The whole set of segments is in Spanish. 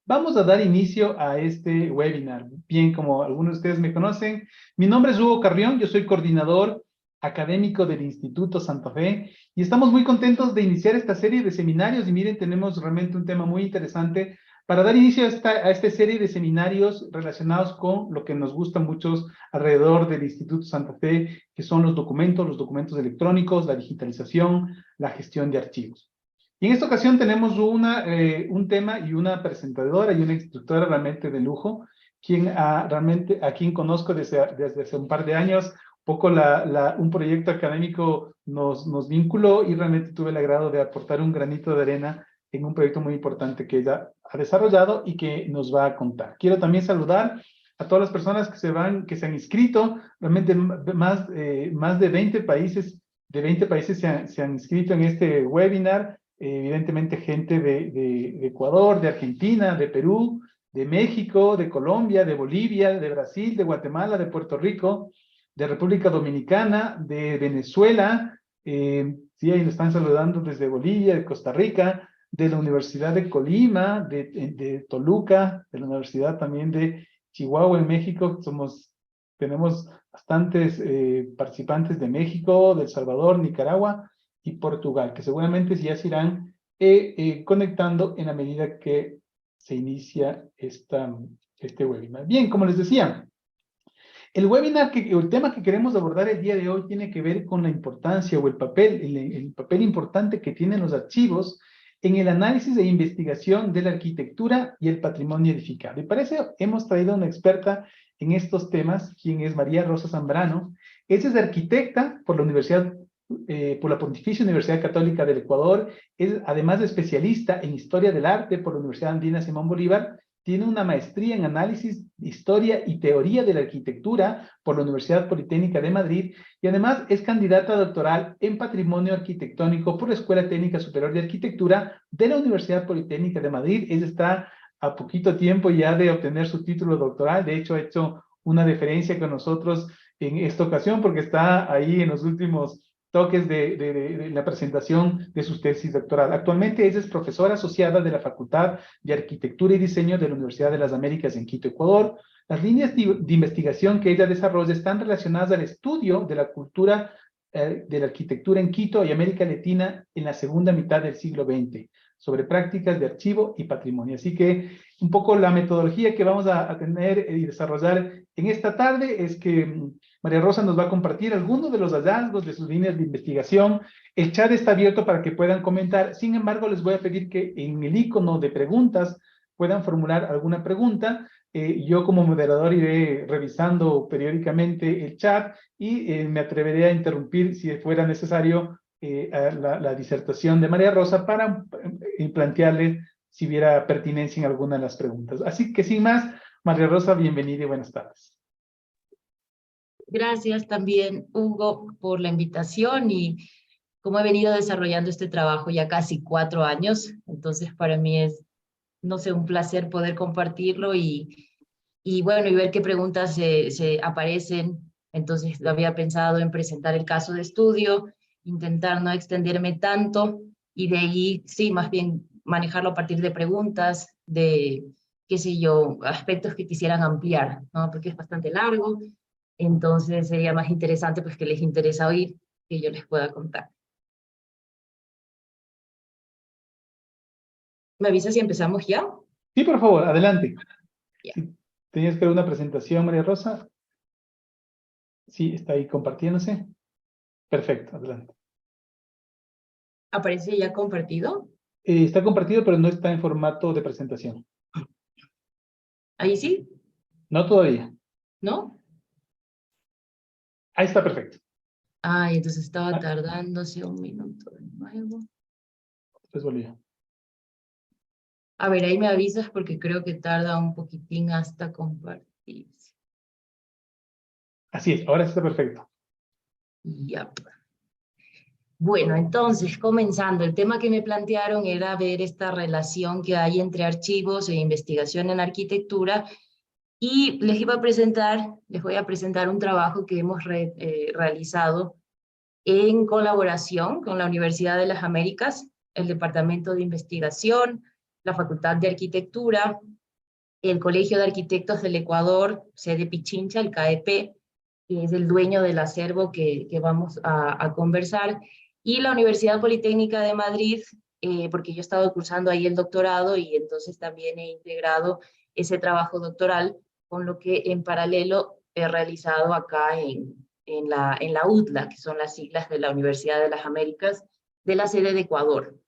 Vamos a dar inicio a este webinar. Bien, como algunos de ustedes me conocen, mi nombre es Hugo Carrión, yo soy coordinador académico del Instituto Santa Fe y estamos muy contentos de iniciar esta serie de seminarios y miren, tenemos realmente un tema muy interesante para dar inicio a esta serie de seminarios relacionados con lo que nos gusta muchos alrededor del Instituto Santa Fe, que son los documentos electrónicos, la digitalización, la gestión de archivos. Y en esta ocasión tenemos un tema y una presentadora y una instructora realmente de lujo, a quien conozco desde hace un par de años. Poco un proyecto académico nos vinculó y realmente tuve el agrado de aportar un granito de arena en un proyecto muy importante que ella ha desarrollado y que nos va a contar. Quiero también saludar a todas las personas que se han inscrito, realmente más de 20 países, se han inscrito en este webinar. Evidentemente gente de Ecuador, de Argentina, de Perú, de México, de Colombia, de Bolivia, de Brasil, de Guatemala, de Puerto Rico, de República Dominicana, de Venezuela, sí, ahí lo están saludando desde Bolivia, de Costa Rica, de la Universidad de Colima, de Toluca, de la Universidad también de Chihuahua en México. Tenemos bastantes participantes de México, de El Salvador, Nicaragua y Portugal, que seguramente ya se irán conectando en la medida que se inicia este webinar. Bien, como les decía, el tema que queremos abordar el día de hoy tiene que ver con la importancia o el papel importante que tienen los archivos en el análisis e investigación de la arquitectura y el patrimonio edificado. Y para eso hemos traído a una experta en estos temas, quien es María Rosa Zambrano. Ella es arquitecta por la Pontificia Universidad Católica del Ecuador, es además de especialista en Historia del Arte por la Universidad Andina Simón Bolívar. Tiene una maestría en Análisis, Historia y Teoría de la Arquitectura por la Universidad Politécnica de Madrid y además es candidata doctoral en Patrimonio Arquitectónico por la Escuela Técnica Superior de Arquitectura de la Universidad Politécnica de Madrid. Ella está a poquito tiempo ya de obtener su título doctoral. De hecho, ha hecho una deferencia con nosotros en esta ocasión porque está ahí en los últimos toques de la presentación de su tesis doctoral. Actualmente ella es profesora asociada de la Facultad de Arquitectura y Diseño de la Universidad de las Américas en Quito, Ecuador. Las líneas de investigación que ella desarrolla están relacionadas al estudio de la cultura de la arquitectura en Quito y América Latina en la segunda mitad del siglo XX, sobre prácticas de archivo y patrimonio. Así que un poco la metodología que vamos a tener y desarrollar en esta tarde es que María Rosa nos va a compartir algunos de los hallazgos de sus líneas de investigación. El chat está abierto para que puedan comentar. Sin embargo, les voy a pedir que en el icono de preguntas puedan formular alguna pregunta. Yo como moderador iré revisando periódicamente el chat y me atreveré a interrumpir si fuera necesario la disertación de María Rosa para plantearle si hubiera pertinencia en alguna de las preguntas. Así que sin más, María Rosa, bienvenida y buenas tardes. Gracias también, Hugo, por la invitación y como he venido desarrollando este trabajo ya casi 4 años, entonces para mí es, no sé, un placer poder compartirlo y bueno, y ver qué preguntas se aparecen. Entonces había pensado en presentar el caso de estudio, intentar no extenderme tanto y de ahí, sí, más bien manejarlo a partir de preguntas, de, qué sé yo, aspectos que quisieran ampliar, ¿no? Porque es bastante largo. Entonces sería más interesante pues que les interesa oír, que yo les pueda contar. ¿Me avisa si empezamos ya? Sí, por favor, adelante. Ya. Si tenías que dar una presentación, María Rosa. Sí, está ahí compartiéndose. Perfecto, adelante. ¿Aparece ya compartido? Está compartido, pero no está en formato de presentación. ¿Ahí sí? No todavía. ¿No? Ahí está perfecto. Ay, entonces estaba tardándose un minuto de nuevo. Pues volvió. A ver, ahí me avisas porque creo que tarda un poquitín hasta compartirse. Así es, ahora está perfecto. Ya. Bueno, entonces, comenzando, el tema que me plantearon era ver esta relación que hay entre archivos e investigación en arquitectura y les voy a presentar un trabajo que hemos realizado en colaboración con la Universidad de las Américas, el Departamento de Investigación, la Facultad de Arquitectura, el Colegio de Arquitectos del Ecuador, sede Pichincha, el CAEP, que es el dueño del acervo que vamos a conversar, y la Universidad Politécnica de Madrid, porque yo he estado cursando ahí el doctorado y entonces también he integrado ese trabajo doctoral con lo que en paralelo he realizado acá en la UTLA, que son las siglas de la Universidad de las Américas, de la sede de Ecuador.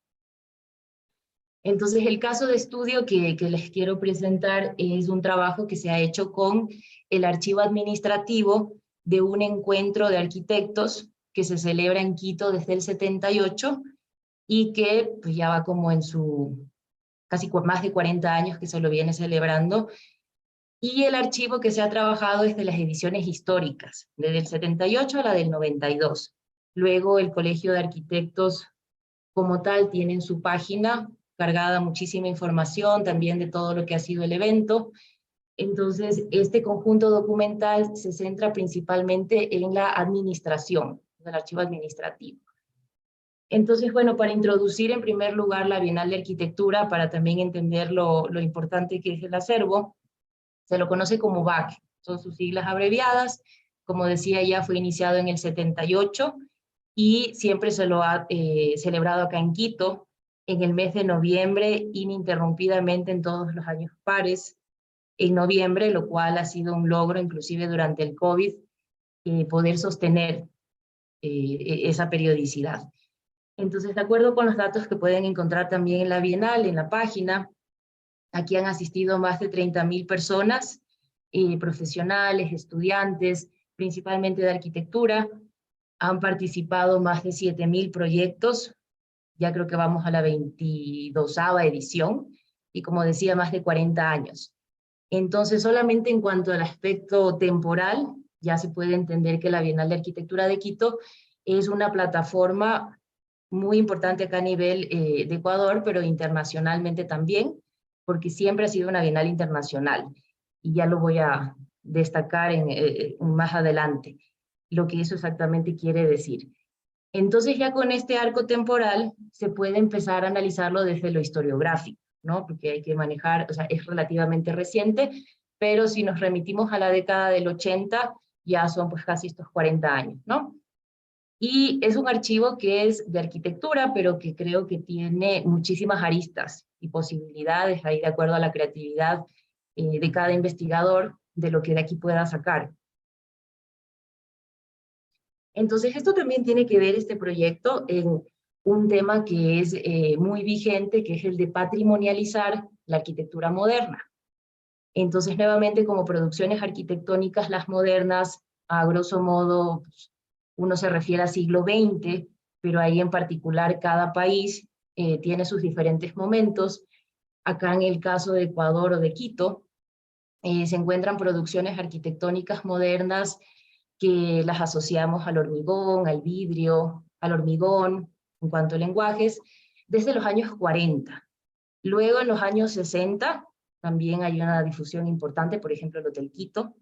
Entonces, el caso de estudio que les quiero presentar es un trabajo que se ha hecho con el archivo administrativo de un encuentro de arquitectos que se celebra en Quito desde el 78 y que pues, ya va como en su casi más de 40 años que se lo viene celebrando. Y el archivo que se ha trabajado es de las ediciones históricas, desde el 78 a la del 92. Luego el Colegio de Arquitectos como tal tiene en su página cargada muchísima información también de todo lo que ha sido el evento. Entonces, este conjunto documental se centra principalmente en la administración, del archivo administrativo. Entonces, bueno, para introducir en primer lugar la Bienal de Arquitectura, para también entender lo importante que es el acervo, se lo conoce como BAC, son sus siglas abreviadas. Como decía, ya fue iniciado en el 78 y siempre se lo ha celebrado acá en Quito, en el mes de noviembre, ininterrumpidamente en todos los años pares, en noviembre, lo cual ha sido un logro, inclusive durante el COVID, poder sostener esa periodicidad. Entonces, de acuerdo con los datos que pueden encontrar también en la Bienal, en la página, aquí han asistido más de 30.000 personas, profesionales, estudiantes, principalmente de arquitectura. Han participado más de 7.000 proyectos, ya creo que vamos a la 22ª edición, y como decía, más de 40 años. Entonces, solamente en cuanto al aspecto temporal, ya se puede entender que la Bienal de Arquitectura de Quito es una plataforma muy importante acá a nivel de Ecuador, pero internacionalmente también, porque siempre ha sido una Bienal internacional, y ya lo voy a destacar más adelante, lo que eso exactamente quiere decir. Entonces ya con este arco temporal se puede empezar a analizarlo desde lo historiográfico, ¿no? Porque hay que manejar, o sea, es relativamente reciente, pero si nos remitimos a la década del 80, ya son pues casi estos 40 años, ¿no? Y es un archivo que es de arquitectura, pero que creo que tiene muchísimas aristas y posibilidades ahí de acuerdo a la creatividad de cada investigador, de lo que de aquí pueda sacar. Entonces, esto también tiene que ver este proyecto en un tema que es muy vigente, que es el de patrimonializar la arquitectura moderna. Entonces, nuevamente, como producciones arquitectónicas, las modernas, a grosso modo, uno se refiere al siglo XX, pero ahí en particular cada país tiene sus diferentes momentos. Acá en el caso de Ecuador o de Quito, se encuentran producciones arquitectónicas modernas que las asociamos al hormigón, al vidrio, al hormigón, en cuanto a lenguajes, desde los años 40. Luego, en los años 60, también hay una difusión importante, por ejemplo, el Hotel Quito,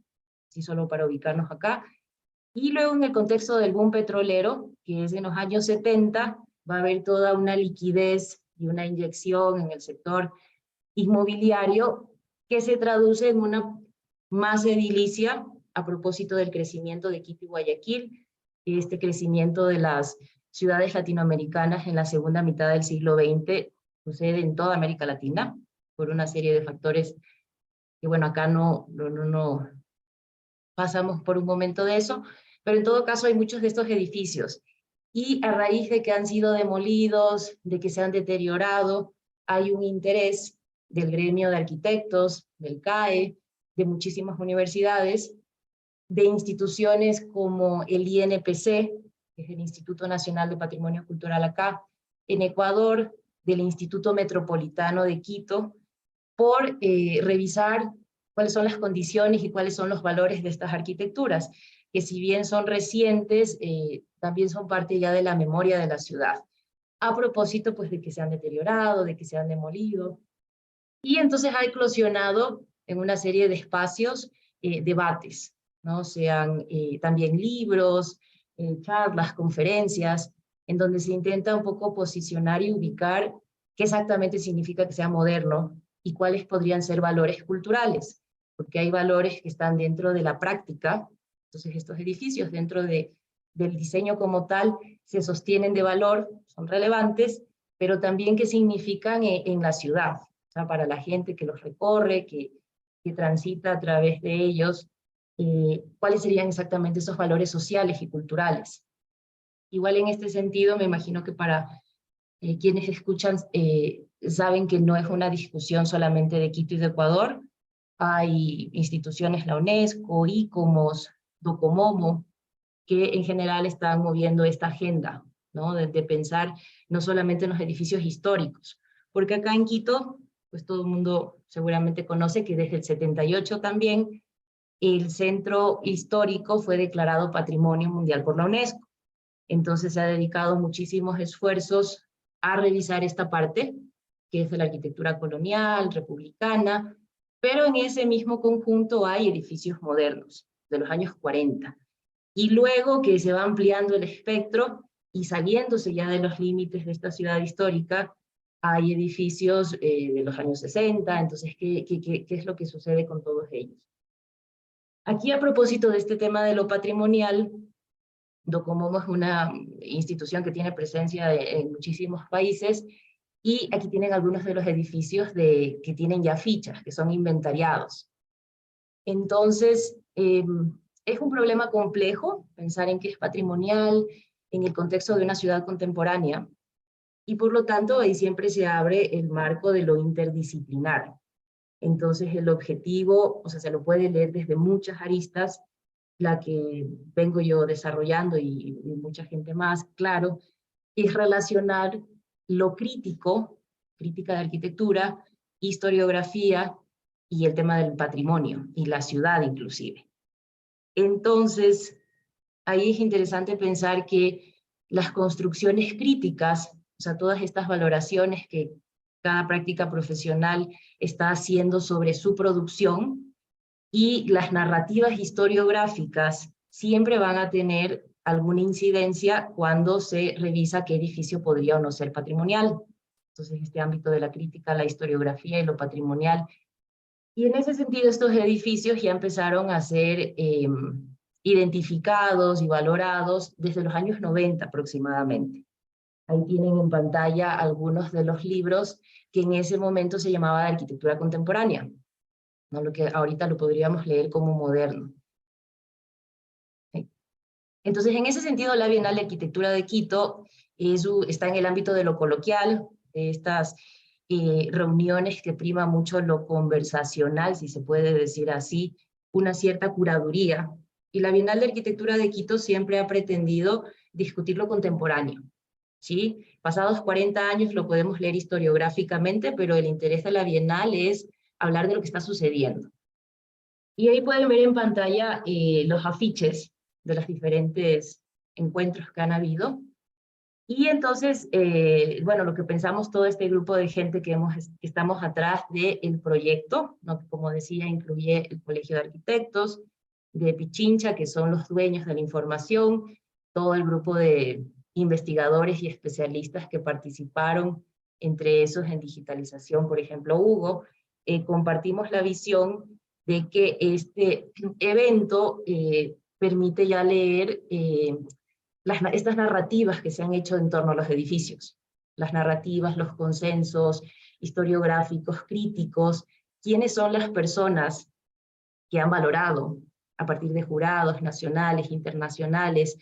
así solo para ubicarnos acá. Y luego, en el contexto del boom petrolero, que es en los años 70, va a haber toda una liquidez y una inyección en el sector inmobiliario que se traduce en una masa edilicia a propósito del crecimiento de Quito y Guayaquil, este crecimiento de las ciudades latinoamericanas en la segunda mitad del siglo XX sucede en toda América Latina, por una serie de factores que, bueno, acá no pasamos por un momento de eso, pero en todo caso hay muchos de estos edificios, y a raíz de que han sido demolidos, de que se han deteriorado, hay un interés del gremio de arquitectos, del CAE, de muchísimas universidades, de instituciones como el INPC, que es el Instituto Nacional de Patrimonio Cultural acá, en Ecuador, del Instituto Metropolitano de Quito, por revisar cuáles son las condiciones y cuáles son los valores de estas arquitecturas, que si bien son recientes, también son parte ya de la memoria de la ciudad, a propósito pues de que se han deteriorado, de que se han demolido, y entonces ha eclosionado en una serie de espacios debates, ¿no? Sean también libros, charlas, conferencias, en donde se intenta un poco posicionar y ubicar qué exactamente significa que sea moderno y cuáles podrían ser valores culturales, porque hay valores que están dentro de la práctica. Entonces estos edificios dentro del diseño como tal se sostienen de valor, son relevantes, pero también qué significan en la ciudad, o sea, para la gente que los recorre, que transita a través de ellos, cuáles serían exactamente esos valores sociales y culturales. Igual en este sentido, me imagino que para quienes escuchan saben que no es una discusión solamente de Quito y de Ecuador. Hay instituciones, la UNESCO, ICOMOS, Docomomo, que en general están moviendo esta agenda, ¿no? De pensar no solamente en los edificios históricos, porque acá en Quito, pues todo el mundo seguramente conoce que desde el 78 también el centro histórico fue declarado Patrimonio Mundial por la UNESCO. Entonces se ha dedicado muchísimos esfuerzos a revisar esta parte, que es de la arquitectura colonial, republicana, pero en ese mismo conjunto hay edificios modernos, de los años 40. Y luego que se va ampliando el espectro y saliéndose ya de los límites de esta ciudad histórica, hay edificios de los años 60, entonces, ¿qué es lo que sucede con todos ellos? Aquí, a propósito de este tema de lo patrimonial, Docomomo es una institución que tiene presencia en muchísimos países, y aquí tienen algunos de los edificios que tienen ya fichas, que son inventariados. Entonces, es un problema complejo pensar en qué es patrimonial en el contexto de una ciudad contemporánea, y por lo tanto ahí siempre se abre el marco de lo interdisciplinar. Entonces el objetivo, o sea, se lo puede leer desde muchas aristas, la que vengo yo desarrollando y mucha gente más, claro, es relacionar lo crítico, crítica de arquitectura, historiografía y el tema del patrimonio y la ciudad inclusive. Entonces, ahí es interesante pensar que las construcciones críticas, o sea, todas estas valoraciones que cada práctica profesional está haciendo sobre su producción, y las narrativas historiográficas siempre van a tener alguna incidencia cuando se revisa qué edificio podría o no ser patrimonial. Entonces, este ámbito de la crítica, la historiografía y lo patrimonial. Y en ese sentido, estos edificios ya empezaron a ser identificados y valorados desde los años 90 aproximadamente. Ahí tienen en pantalla algunos de los libros que en ese momento se llamaba de arquitectura contemporánea, ¿no? Lo que ahorita lo podríamos leer como moderno. ¿Sí? Entonces, en ese sentido, la Bienal de Arquitectura de Quito está en el ámbito de lo coloquial, de estas reuniones que prima mucho lo conversacional, si se puede decir así, una cierta curaduría. Y la Bienal de Arquitectura de Quito siempre ha pretendido discutir lo contemporáneo, ¿sí? Pasados 40 años lo podemos leer historiográficamente, pero el interés de la Bienal es hablar de lo que está sucediendo. Y ahí pueden ver en pantalla los afiches de los diferentes encuentros que han habido. Y entonces, bueno, lo que pensamos todo este grupo de gente que estamos atrás del proyecto, ¿no? Que, como decía, incluye el Colegio de Arquitectos, de Pichincha, que son los dueños de la información, todo el grupo de investigadores y especialistas que participaron, entre esos en digitalización, por ejemplo, Hugo, compartimos la visión de que este evento permite ya leer estas narrativas que se han hecho en torno a los edificios. Las narrativas, los consensos historiográficos, críticos, quiénes son las personas que han valorado a partir de jurados nacionales, internacionales,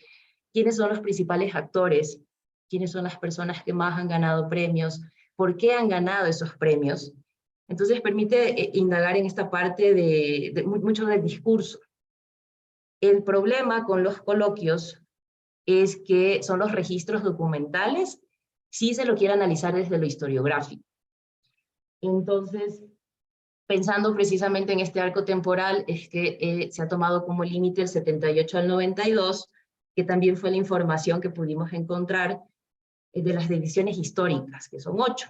quiénes son los principales actores, quiénes son las personas que más han ganado premios, por qué han ganado esos premios. Entonces permite indagar en esta parte mucho del discurso. El problema con los coloquios es que son los registros documentales, si se lo quiere analizar desde lo historiográfico. Entonces, pensando precisamente en este arco temporal, es que se ha tomado como límite el 78 al 92, que también fue la información que pudimos encontrar de las divisiones históricas, que son 8.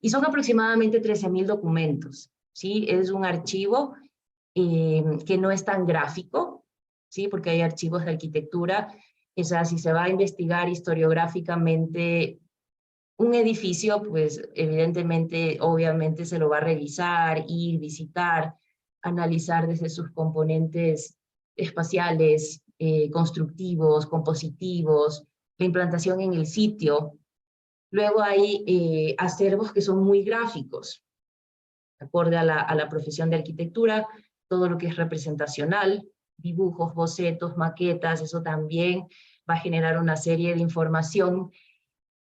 Y son aproximadamente 13.000 documentos, ¿sí? Es un archivo que no es tan gráfico, ¿sí? Porque hay archivos de arquitectura, o sea, si se va a investigar historiográficamente, Un edificio, pues evidentemente, obviamente se lo va a revisar, ir, visitar, analizar desde sus componentes espaciales, constructivos, compositivos, la implantación en el sitio. Luego hay acervos que son muy gráficos, acorde a la profesión de arquitectura, todo lo que es representacional, dibujos, bocetos, maquetas, eso también va a generar una serie de información.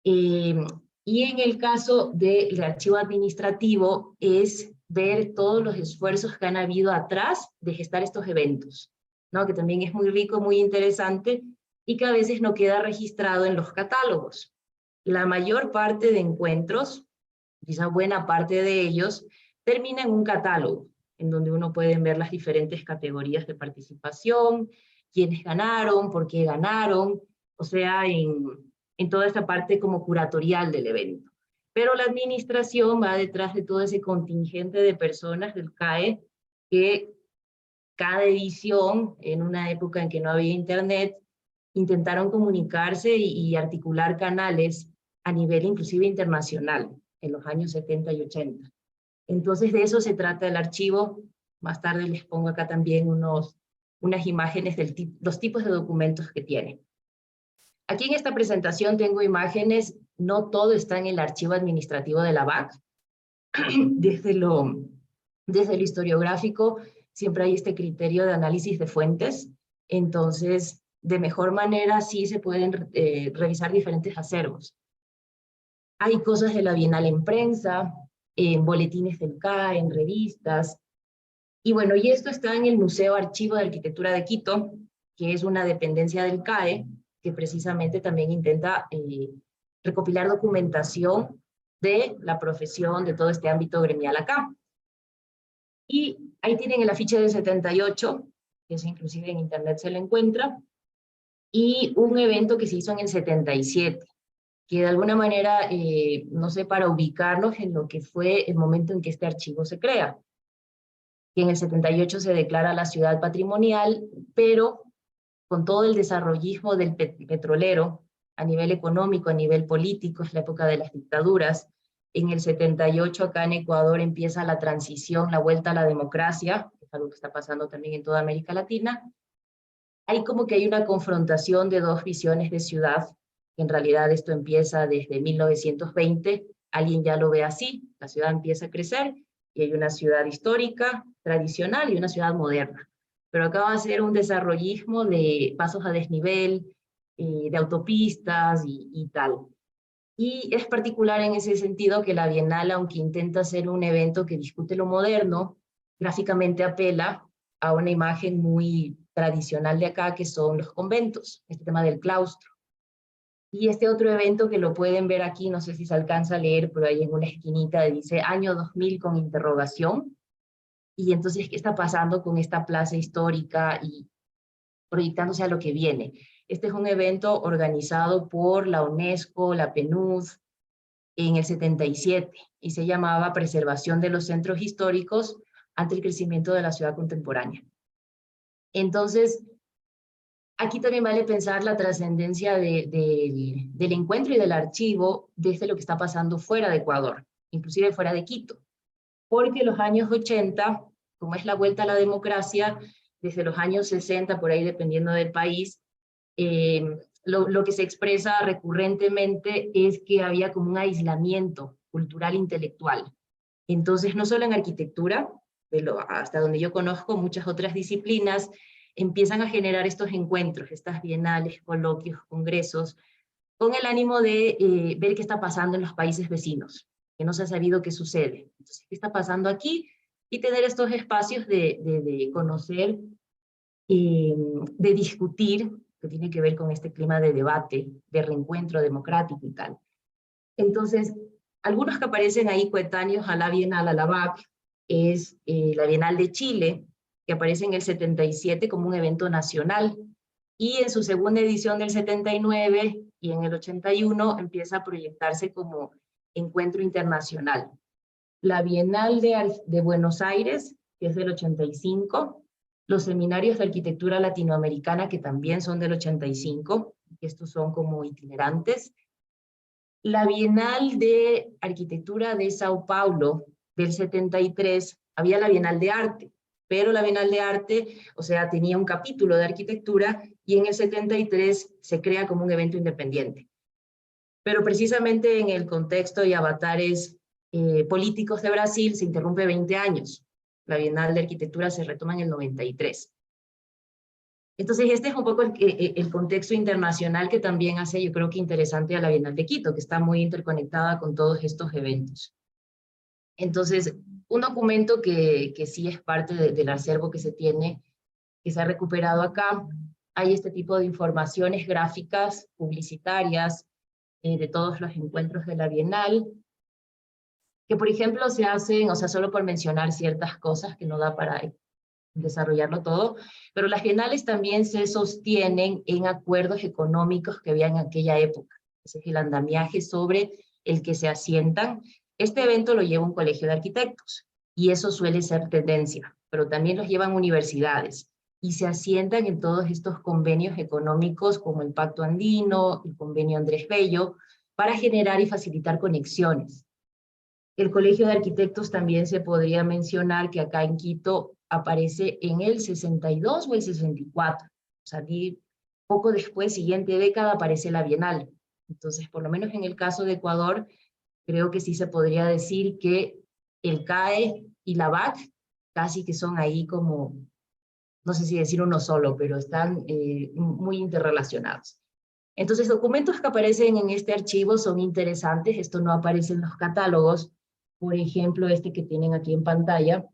Y en el caso del archivo administrativo es ver todos los esfuerzos que han habido atrás de gestar estos eventos, ¿no? Que también es muy rico, muy interesante, y que a veces no queda registrado en los catálogos. La mayor parte de encuentros, quizá buena parte de ellos, termina en un catálogo, en donde uno puede ver las diferentes categorías de participación, quiénes ganaron, por qué ganaron, o sea, en toda esta parte como curatorial del evento. Pero la administración va detrás de todo ese contingente de personas del CAE que cada edición, en una época en que no había internet, intentaron comunicarse y articular canales a nivel inclusive internacional en los años 70 y 80. Entonces de eso se trata el archivo. Más tarde les pongo acá también unas imágenes de los tipos de documentos que tiene. Aquí en esta presentación tengo imágenes, no todo está en el archivo administrativo de la BAC. Desde lo historiográfico siempre hay este criterio de análisis de fuentes, entonces de mejor manera sí se pueden revisar diferentes acervos. Hay cosas de la Bienal en prensa, en boletines del CAE, en revistas, y bueno, y esto está en el Museo Archivo de Arquitectura de Quito, que es una dependencia del CAE, que precisamente también intenta recopilar documentación de la profesión, de todo este ámbito gremial acá. Y ahí tienen el afiche del 78, que es inclusive en internet se lo encuentra, y un evento que se hizo en el 77, que de alguna manera, no sé, para ubicarnos en lo que fue el momento en que este archivo se crea, que en el 78 se declara la ciudad patrimonial, pero con todo el desarrollismo del petrolero, a nivel económico, a nivel político, es la época de las dictaduras. En el 78 acá en Ecuador empieza la transición, la vuelta a la democracia, que es algo que está pasando también en toda América Latina. Hay como que hay una confrontación de dos visiones de ciudad, que en realidad esto empieza desde 1920, alguien ya lo ve así, la ciudad empieza a crecer, y hay una ciudad histórica, tradicional, y una ciudad moderna. Pero acá va a ser un desarrollismo de pasos a desnivel, de autopistas y tal. Y es particular en ese sentido que la Bienal, aunque intenta ser un evento que discute lo moderno, gráficamente apela a una imagen muy tradicional de acá, que son los conventos, este tema del claustro. Y este otro evento que lo pueden ver aquí, no sé si se alcanza a leer, pero ahí en una esquinita dice año 2000 con interrogación. Y entonces, ¿qué está pasando con esta plaza histórica y proyectándose a lo que viene? Este es un evento organizado por la UNESCO, la PNUD, en el 77, y se llamaba Preservación de los Centros Históricos ante el crecimiento de la ciudad contemporánea. Entonces, aquí también vale pensar la trascendencia del encuentro y del archivo desde lo que está pasando fuera de Ecuador, inclusive fuera de Quito, porque los años 80, como es la vuelta a la democracia, desde los años 60, por ahí dependiendo del país, lo que se expresa recurrentemente es que había como un aislamiento cultural intelectual. Entonces, no solo en arquitectura, hasta donde yo conozco, muchas otras disciplinas empiezan a generar estos encuentros, estas bienales, coloquios, congresos, con el ánimo de ver qué está pasando en los países vecinos, que no se ha sabido qué sucede. Entonces, ¿qué está pasando aquí? Y tener estos espacios de conocer, de discutir, que tiene que ver con este clima de debate, de reencuentro democrático y tal. Entonces, algunos que aparecen ahí coetáneos a la Bienal, a la BAC, es la Bienal de Chile, que aparece en el 77 como un evento nacional, y en su segunda edición del 79 y en el 81 empieza a proyectarse como encuentro internacional. La Bienal de Buenos Aires, que es del 85, los seminarios de arquitectura latinoamericana, que también son del 85, que estos son como itinerantes, La Bienal de Arquitectura de Sao Paulo del 73, había la Bienal de Arte, pero la Bienal de Arte, o sea, tenía un capítulo de arquitectura y en el 73 se crea como un evento independiente. Pero precisamente en el contexto y avatares políticos de Brasil se interrumpe 20 años. La Bienal de Arquitectura se retoma en el 93. Entonces, este es un poco el contexto internacional que también hace, yo creo que interesante a la Bienal de Quito, que está muy interconectada con todos estos eventos. Entonces, un documento que sí es parte del acervo que se tiene, que se ha recuperado acá, hay este tipo de informaciones gráficas, publicitarias, de todos los encuentros de la Bienal, que por ejemplo se hacen, o sea, solo por mencionar ciertas cosas que no da para desarrollarlo todo, pero las bienales también se sostienen en acuerdos económicos que había en aquella época. Ese es el andamiaje sobre el que se asientan. Este evento lo lleva un colegio de arquitectos, y eso suele ser tendencia, pero también los llevan universidades, y se asientan en todos estos convenios económicos como el Pacto Andino, el Convenio Andrés Bello, para generar y facilitar conexiones. El Colegio de Arquitectos también se podría mencionar que acá en Quito aparece en el 62 o el 64. O sea, poco después, siguiente década, aparece la Bienal. Entonces, por lo menos en el caso de Ecuador, creo que sí se podría decir que el CAE y la BAC casi que son ahí como, no sé si decir uno solo, pero están muy interrelacionados. Entonces, documentos que aparecen en este archivo son interesantes. Esto no aparece en los catálogos. Por ejemplo, este que tienen aquí en pantalla,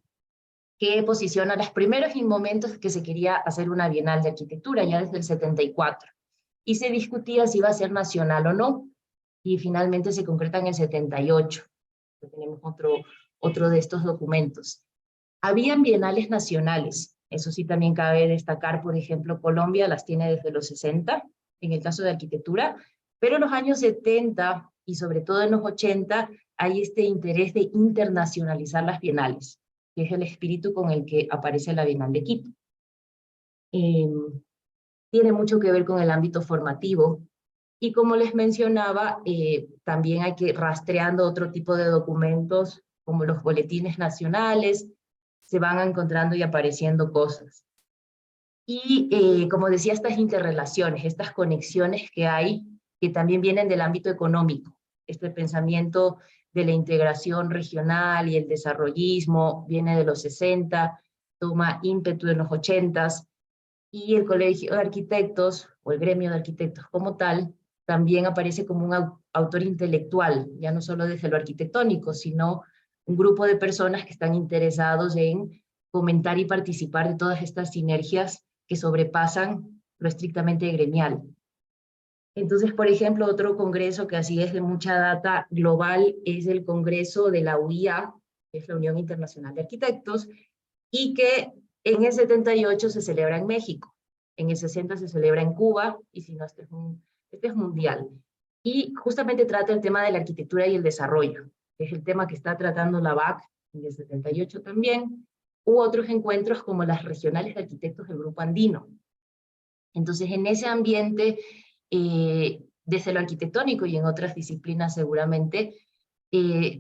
que posiciona los primeros momentos que se quería hacer una Bienal de Arquitectura, ya desde el 74. Y se discutía si iba a ser nacional o no, y finalmente se concreta en el 78. Tenemos otro de estos documentos. Habían bienales nacionales, eso sí también cabe destacar, por ejemplo, Colombia las tiene desde los 60, en el caso de arquitectura, pero en los años 70 y sobre todo en los 80 hay este interés de internacionalizar las bienales, que es el espíritu con el que aparece la Bienal de Quito. Tiene mucho que ver con el ámbito formativo, y como les mencionaba, también hay que rastreando otro tipo de documentos, como los boletines nacionales, se van encontrando y apareciendo cosas. Y como decía, estas interrelaciones, estas conexiones que hay, que también vienen del ámbito económico. Este pensamiento de la integración regional y el desarrollismo viene de los 60, toma ímpetu en los 80, y el Colegio de Arquitectos, o el gremio de arquitectos como tal, también aparece como un autor intelectual, ya no solo desde lo arquitectónico, sino un grupo de personas que están interesados en comentar y participar de todas estas sinergias que sobrepasan lo estrictamente gremial. Entonces, por ejemplo, otro congreso que así es de mucha data global es el Congreso de la UIA, que es la Unión Internacional de Arquitectos, y que en el 78 se celebra en México, en el 60 se celebra en Cuba, y si no, este es mundial. Y justamente trata el tema de la arquitectura y el desarrollo, que es el tema que está tratando la BAC en el 78 también, u otros encuentros como las regionales de arquitectos del Grupo Andino. Entonces, en ese ambiente, desde lo arquitectónico y en otras disciplinas seguramente,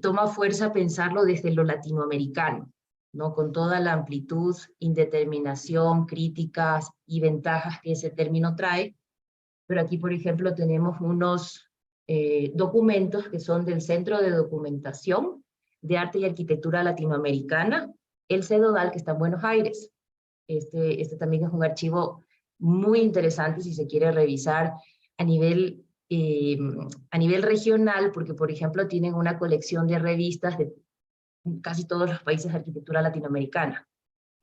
toma fuerza pensarlo desde lo latinoamericano, ¿no? Con toda la amplitud, indeterminación, críticas y ventajas que ese término trae. Pero aquí, por ejemplo, tenemos unos documentos que son del Centro de Documentación de Arte y Arquitectura Latinoamericana, el CEDODAL, que está en Buenos Aires. Este también es un archivo muy interesante si se quiere revisar a nivel regional, porque, por ejemplo, tienen una colección de revistas de casi todos los países de arquitectura latinoamericana.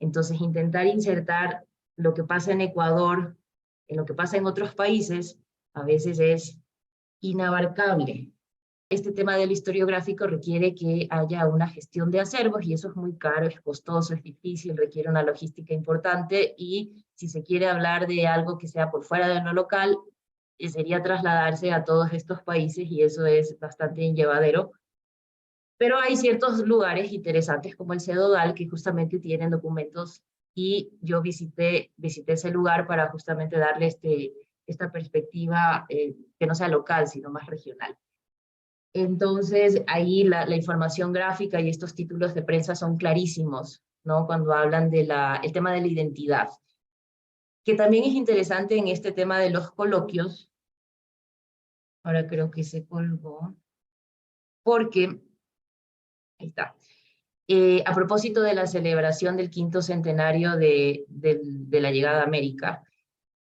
Entonces, intentar insertar lo que pasa en Ecuador, en lo que pasa en otros países, a veces es inabarcable. Este tema del historiográfico requiere que haya una gestión de acervos, y eso es muy caro, es costoso, es difícil, requiere una logística importante, y si se quiere hablar de algo que sea por fuera de lo local, sería trasladarse a todos estos países, y eso es bastante inllevadero. Pero hay ciertos lugares interesantes como el CEDODAL que justamente tienen documentos, y yo visité ese lugar para justamente darle esta perspectiva que no sea local, sino más regional. Entonces, ahí la información gráfica y estos títulos de prensa son clarísimos, ¿no? Cuando hablan de el tema de la identidad, que también es interesante en este tema de los coloquios. Ahora creo que se colgó, porque, ahí está, a propósito de la celebración del 5º centenario de la llegada a América,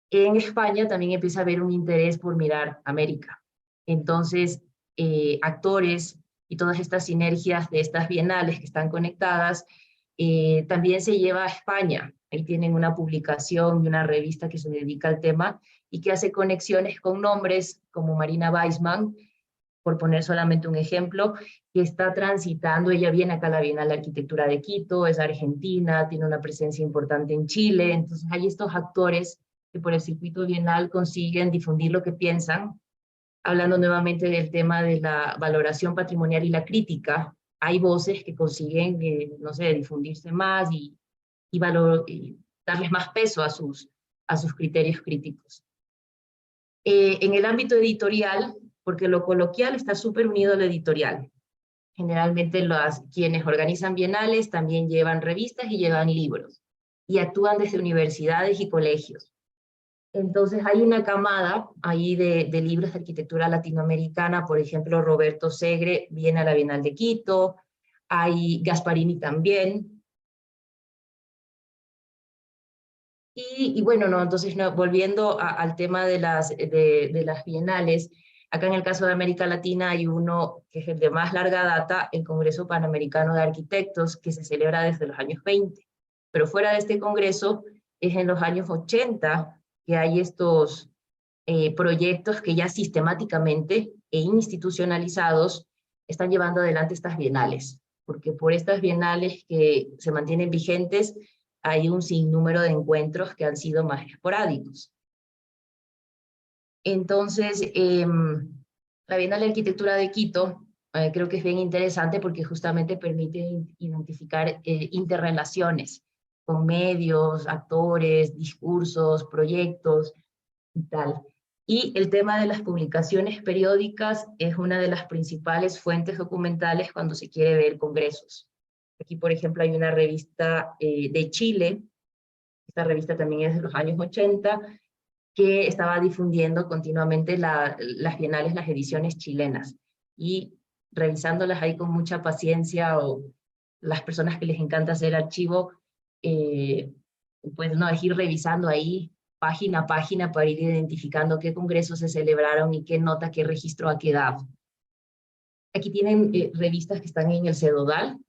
en España también empieza a haber un interés por mirar América. Entonces, actores y todas estas sinergias de estas bienales que están conectadas, también se lleva a España. Ahí tienen una publicación y una revista que se dedica al tema y que hace conexiones con nombres como Marina Weissman, por poner solamente un ejemplo, que está transitando. Ella viene acá a la Bienal de Arquitectura de Quito, es argentina, tiene una presencia importante en Chile. Entonces hay estos actores que por el circuito bienal consiguen difundir lo que piensan. Hablando nuevamente del tema de la valoración patrimonial y la crítica, hay voces que consiguen, no sé, difundirse más y darles más peso a sus criterios críticos. En el ámbito editorial, porque lo coloquial está súper unido a lo editorial. Generalmente quienes organizan bienales también llevan revistas y llevan libros, y actúan desde universidades y colegios. Entonces hay una camada ahí de libros de arquitectura latinoamericana. Por ejemplo, Roberto Segre viene a la Bienal de Quito, hay Gasparini también. Y bueno, no, entonces no, volviendo al tema de las bienales, acá en el caso de América Latina hay uno que es el de más larga data, el Congreso Panamericano de Arquitectos, que se celebra desde los años 20. Pero fuera de este congreso es en los años 80 que hay estos proyectos que ya sistemáticamente e institucionalizados están llevando adelante estas bienales, porque por estas bienales que se mantienen vigentes hay un sinnúmero de encuentros que han sido más esporádicos. Entonces, la Bienal de Arquitectura de Quito creo que es bien interesante porque justamente permite identificar interrelaciones con medios, actores, discursos, proyectos y tal. Y el tema de las publicaciones periódicas es una de las principales fuentes documentales cuando se quiere ver congresos. Aquí, por ejemplo, hay una revista de Chile, esta revista también es de los años 80, que estaba difundiendo continuamente las bienales, las ediciones chilenas, y revisándolas ahí con mucha paciencia, o las personas que les encanta hacer archivo, pues no, es ir revisando ahí página a página para ir identificando qué congresos se celebraron y qué nota, qué registro ha quedado. Aquí tienen revistas que están en el Cedodal,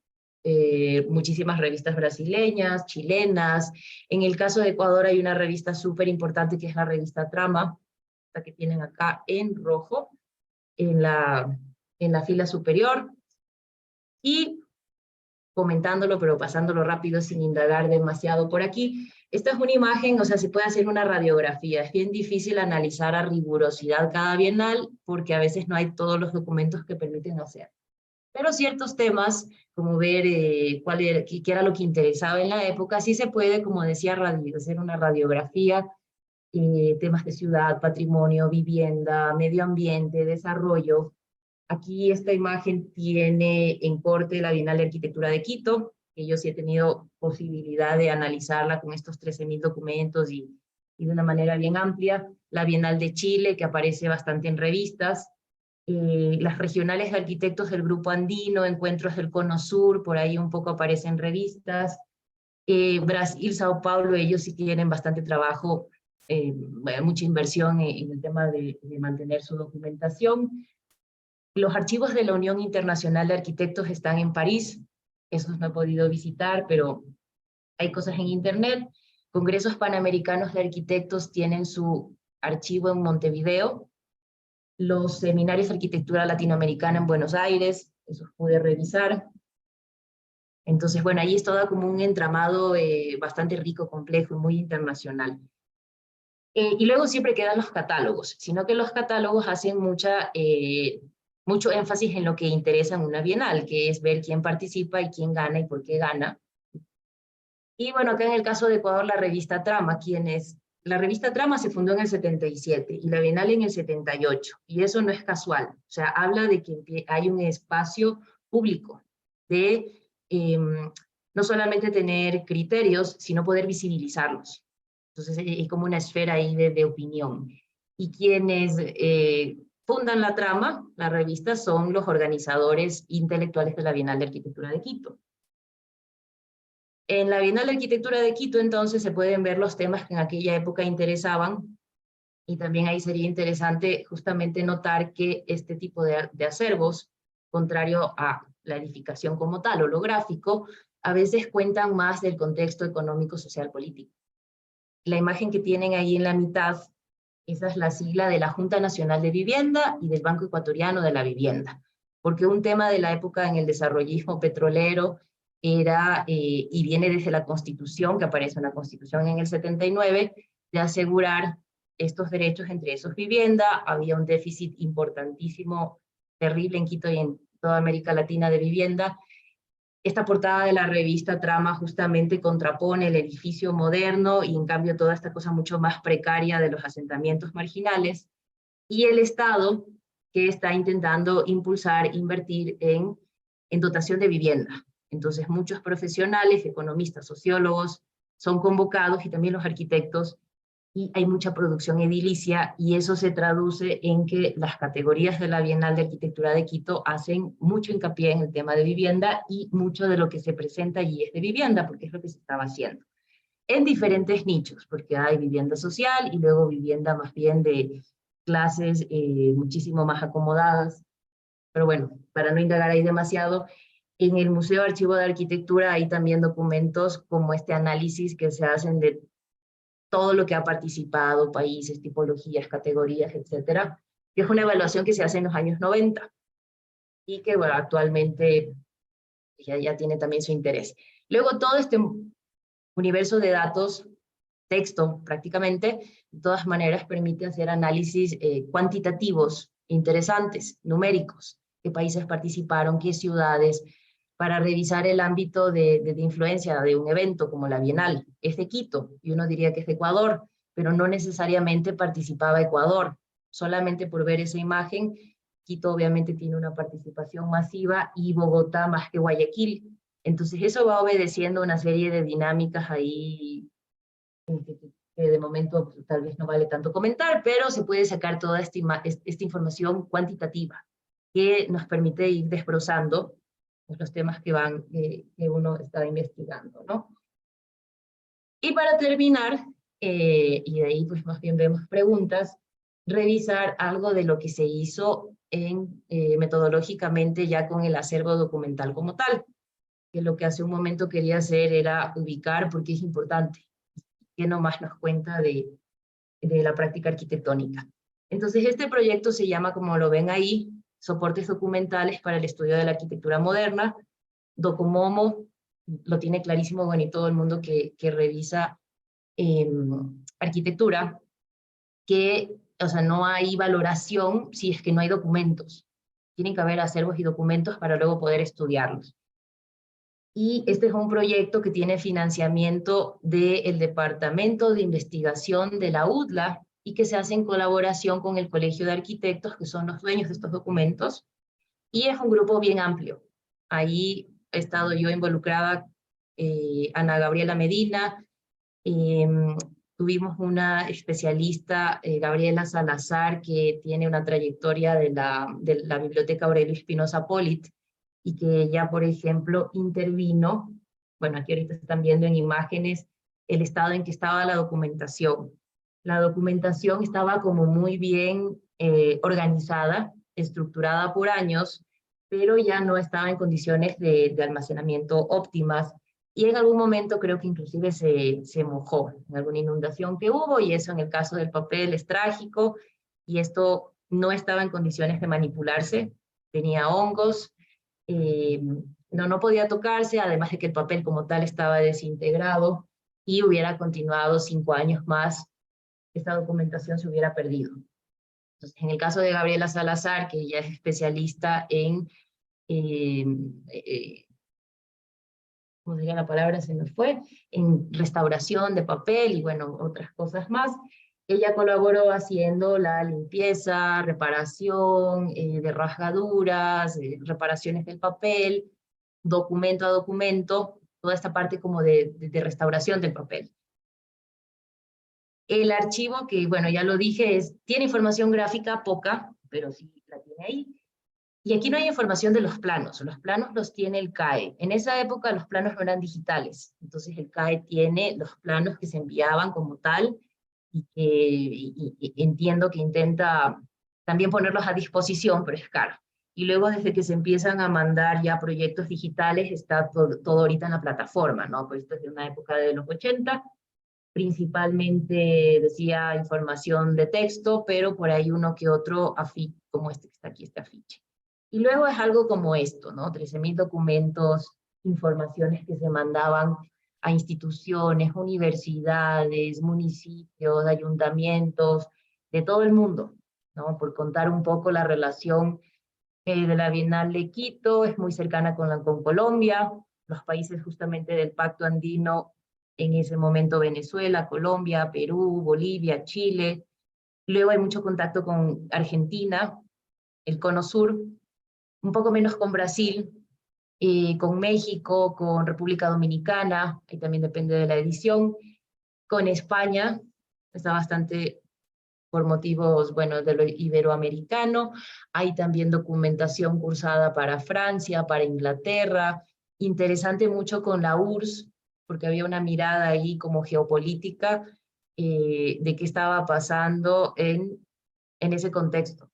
muchísimas revistas brasileñas, chilenas. En el caso de Ecuador hay una revista súper importante que es la revista Trama, la que tienen acá en rojo, en la fila superior. Y comentándolo, pero pasándolo rápido sin indagar demasiado por aquí, esta es una imagen, o sea, se puede hacer una radiografía. Es bien difícil analizar a rigurosidad cada bienal porque a veces no hay todos los documentos que permiten hacer. Pero ciertos temas, como ver qué era lo que interesaba en la época, sí se puede, como decía, hacer una radiografía, temas de ciudad, patrimonio, vivienda, medio ambiente, desarrollo. Aquí esta imagen tiene en corte la Bienal de Arquitectura de Quito, que yo sí he tenido posibilidad de analizarla con estos 13.000 documentos y de una manera bien amplia. La Bienal de Chile, que aparece bastante en revistas, las regionales de arquitectos del Grupo Andino, encuentros del Cono Sur, por ahí un poco aparecen revistas. Brasil, Sao Paulo, ellos sí tienen bastante trabajo, mucha inversión en el tema de mantener su documentación. Los archivos de la Unión Internacional de Arquitectos están en París, esos no he podido visitar, pero hay cosas en internet. Congresos Panamericanos de Arquitectos tienen su archivo en Montevideo. Los seminarios de arquitectura latinoamericana en Buenos Aires, esos pude revisar. Entonces, bueno, ahí es todo como un entramado bastante rico, complejo y muy internacional. Y luego siempre quedan los catálogos, sino que los catálogos hacen mucho énfasis en lo que interesa en una bienal, que es ver quién participa y quién gana y por qué gana. Y bueno, acá en el caso de Ecuador, la revista Trama, quienes la revista Trama se fundó en el 77 y la Bienal en el 78, y eso no es casual. O sea, habla de que hay un espacio público de no solamente tener criterios, sino poder visibilizarlos. Entonces, es como una esfera ahí de opinión. Y quienes fundan la Trama, la revista, son los organizadores intelectuales de la Bienal de Arquitectura de Quito. En la Bienal de Arquitectura de Quito, entonces, se pueden ver los temas que en aquella época interesaban, y también ahí sería interesante justamente notar que este tipo de acervos, contrario a la edificación como tal o lo gráfico, a veces cuentan más del contexto económico, social, político. La imagen que tienen ahí en la mitad, esa es la sigla de la Junta Nacional de Vivienda y del Banco Ecuatoriano de la Vivienda, porque un tema de la época en el desarrollismo petrolero era, y viene desde la Constitución, que aparece en la Constitución en el 79, de asegurar estos derechos, entre esos vivienda. Había un déficit importantísimo, terrible en Quito y en toda América Latina de vivienda. Esta portada de la revista Trama justamente contrapone el edificio moderno y en cambio toda esta cosa mucho más precaria de los asentamientos marginales, y el Estado que está intentando impulsar, invertir en dotación de vivienda. Entonces muchos profesionales, economistas, sociólogos, son convocados, y también los arquitectos, y hay mucha producción edilicia, y eso se traduce en que las categorías de la Bienal de Arquitectura de Quito hacen mucho hincapié en el tema de vivienda, y mucho de lo que se presenta allí es de vivienda, porque es lo que se estaba haciendo. En diferentes nichos, porque hay vivienda social y luego vivienda más bien de clases muchísimo más acomodadas. Pero bueno, para no indagar ahí demasiado, en el Museo Archivo de Arquitectura hay también documentos como este análisis que se hacen de todo lo que ha participado, países, tipologías, categorías, etcétera, que es una evaluación que se hace en los años 90 y que bueno, actualmente ya tiene también su interés. Luego todo este universo de datos, texto prácticamente, de todas maneras permite hacer análisis cuantitativos, interesantes, numéricos, qué países participaron, qué ciudades, para revisar el ámbito de influencia de un evento como la Bienal. Es de Quito, y uno diría que es de Ecuador, pero no necesariamente participaba Ecuador. Solamente por ver esa imagen, Quito obviamente tiene una participación masiva, y Bogotá más que Guayaquil. Entonces eso va obedeciendo una serie de dinámicas ahí que de momento pues, tal vez no vale tanto comentar, pero se puede sacar toda esta información cuantitativa que nos permite ir desbrozando pues, los temas que uno está investigando, ¿no? Y para terminar, y de ahí pues más bien vemos preguntas, revisar algo de lo que se hizo metodológicamente ya con el acervo documental como tal, que lo que hace un momento quería hacer era ubicar, porque es importante, que nomás nos cuenta de la práctica arquitectónica. Entonces este proyecto se llama, como lo ven ahí, Soportes Documentales para el Estudio de la Arquitectura Moderna. Documomo lo tiene clarísimo, bueno, y todo el mundo que revisa arquitectura, que, o sea, no hay valoración si es que no hay documentos. Tienen que haber acervos y documentos para luego poder estudiarlos. Y este es un proyecto que tiene financiamiento del Departamento de Investigación de la UDLA y que se hace en colaboración con el Colegio de Arquitectos, que son los dueños de estos documentos, y es un grupo bien amplio. Ahí he estado yo involucrada, Ana Gabriela Medina, tuvimos una especialista, Gabriela Salazar, que tiene una trayectoria de la Biblioteca Aurelio Espinosa Polit, y que ya, por ejemplo, intervino, bueno, aquí ahorita están viendo en imágenes el estado en que estaba la documentación. La documentación estaba como muy bien organizada, estructurada por años, pero ya no estaba en condiciones de almacenamiento óptimas, y en algún momento creo que inclusive se mojó en alguna inundación que hubo, y eso en el caso del papel es trágico, y esto no estaba en condiciones de manipularse, tenía hongos, no podía tocarse, además de que el papel como tal estaba desintegrado, y hubiera continuado 5 años más, esta documentación se hubiera perdido. Entonces, en el caso de Gabriela Salazar, que ella es especialista en como diría la palabra, se me fue, en restauración de papel y bueno, otras cosas más. Ella colaboró haciendo la limpieza, reparación de rasgaduras, reparaciones del papel, documento a documento, toda esta parte como de restauración del papel. El archivo, que bueno, ya lo dije, tiene información gráfica poca, pero sí la tiene ahí. Y aquí no hay información de los planos los tiene el CAE. En esa época los planos no eran digitales, entonces el CAE tiene los planos que se enviaban como tal, y que entiendo que intenta también ponerlos a disposición, pero es caro. Y luego desde que se empiezan a mandar ya proyectos digitales, está todo ahorita en la plataforma, ¿no? Pues esto es de una época de los 80, principalmente decía información de texto, pero por ahí uno que otro afiche, como este que está aquí, este afiche. Y luego es algo como esto, ¿no? 13.000 documentos, informaciones que se mandaban a instituciones, universidades, municipios, ayuntamientos, de todo el mundo, ¿no? Por contar un poco la relación de la Bienal de Quito, es muy cercana con Colombia, los países justamente del Pacto Andino, en ese momento Venezuela, Colombia, Perú, Bolivia, Chile. Luego hay mucho contacto con Argentina, el Cono Sur, un poco menos con Brasil, con México, con República Dominicana, ahí también depende de la edición, con España, está bastante por motivos, bueno, de lo iberoamericano. Hay también documentación cursada para Francia, para Inglaterra. Interesante mucho con la URSS, porque había una mirada ahí como geopolítica de qué estaba pasando en ese contexto.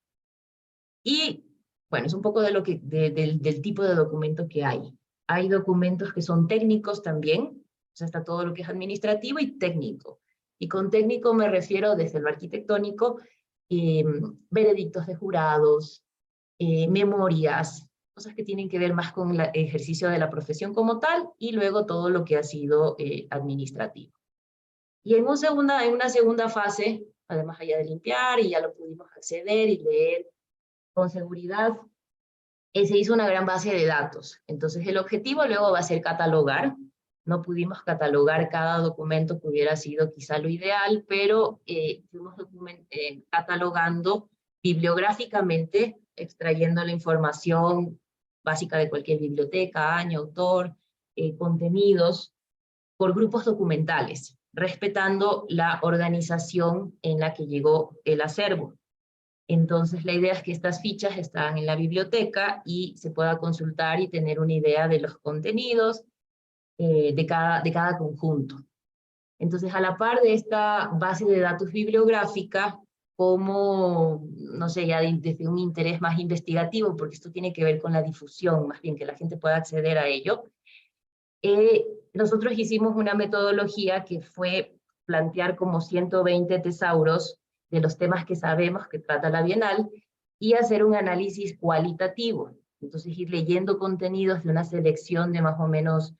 Y, bueno, es un poco de del tipo de documento que hay. Hay documentos que son técnicos también, o sea, está todo lo que es administrativo y técnico. Y con técnico me refiero desde lo arquitectónico, veredictos de jurados, memorias, cosas que tienen que ver más con el ejercicio de la profesión como tal, y luego todo lo que ha sido administrativo. Y en una segunda fase, además allá de limpiar, y ya lo pudimos acceder y leer con seguridad, se hizo una gran base de datos. Entonces el objetivo luego va a ser catalogar. No pudimos catalogar cada documento, que hubiera sido quizá lo ideal, pero fuimos catalogando bibliográficamente, extrayendo la información básica de cualquier biblioteca, año, autor, contenidos, por grupos documentales, respetando la organización en la que llegó el acervo. Entonces la idea es que estas fichas están en la biblioteca y se pueda consultar y tener una idea de los contenidos de cada conjunto. Entonces, a la par de esta base de datos bibliográfica, como, no sé, ya desde un interés más investigativo, porque esto tiene que ver con la difusión, más bien que la gente pueda acceder a ello, nosotros hicimos una metodología que fue plantear como 120 tesauros de los temas que sabemos que trata la Bienal y hacer un análisis cualitativo. Entonces ir leyendo contenidos de una selección de más o menos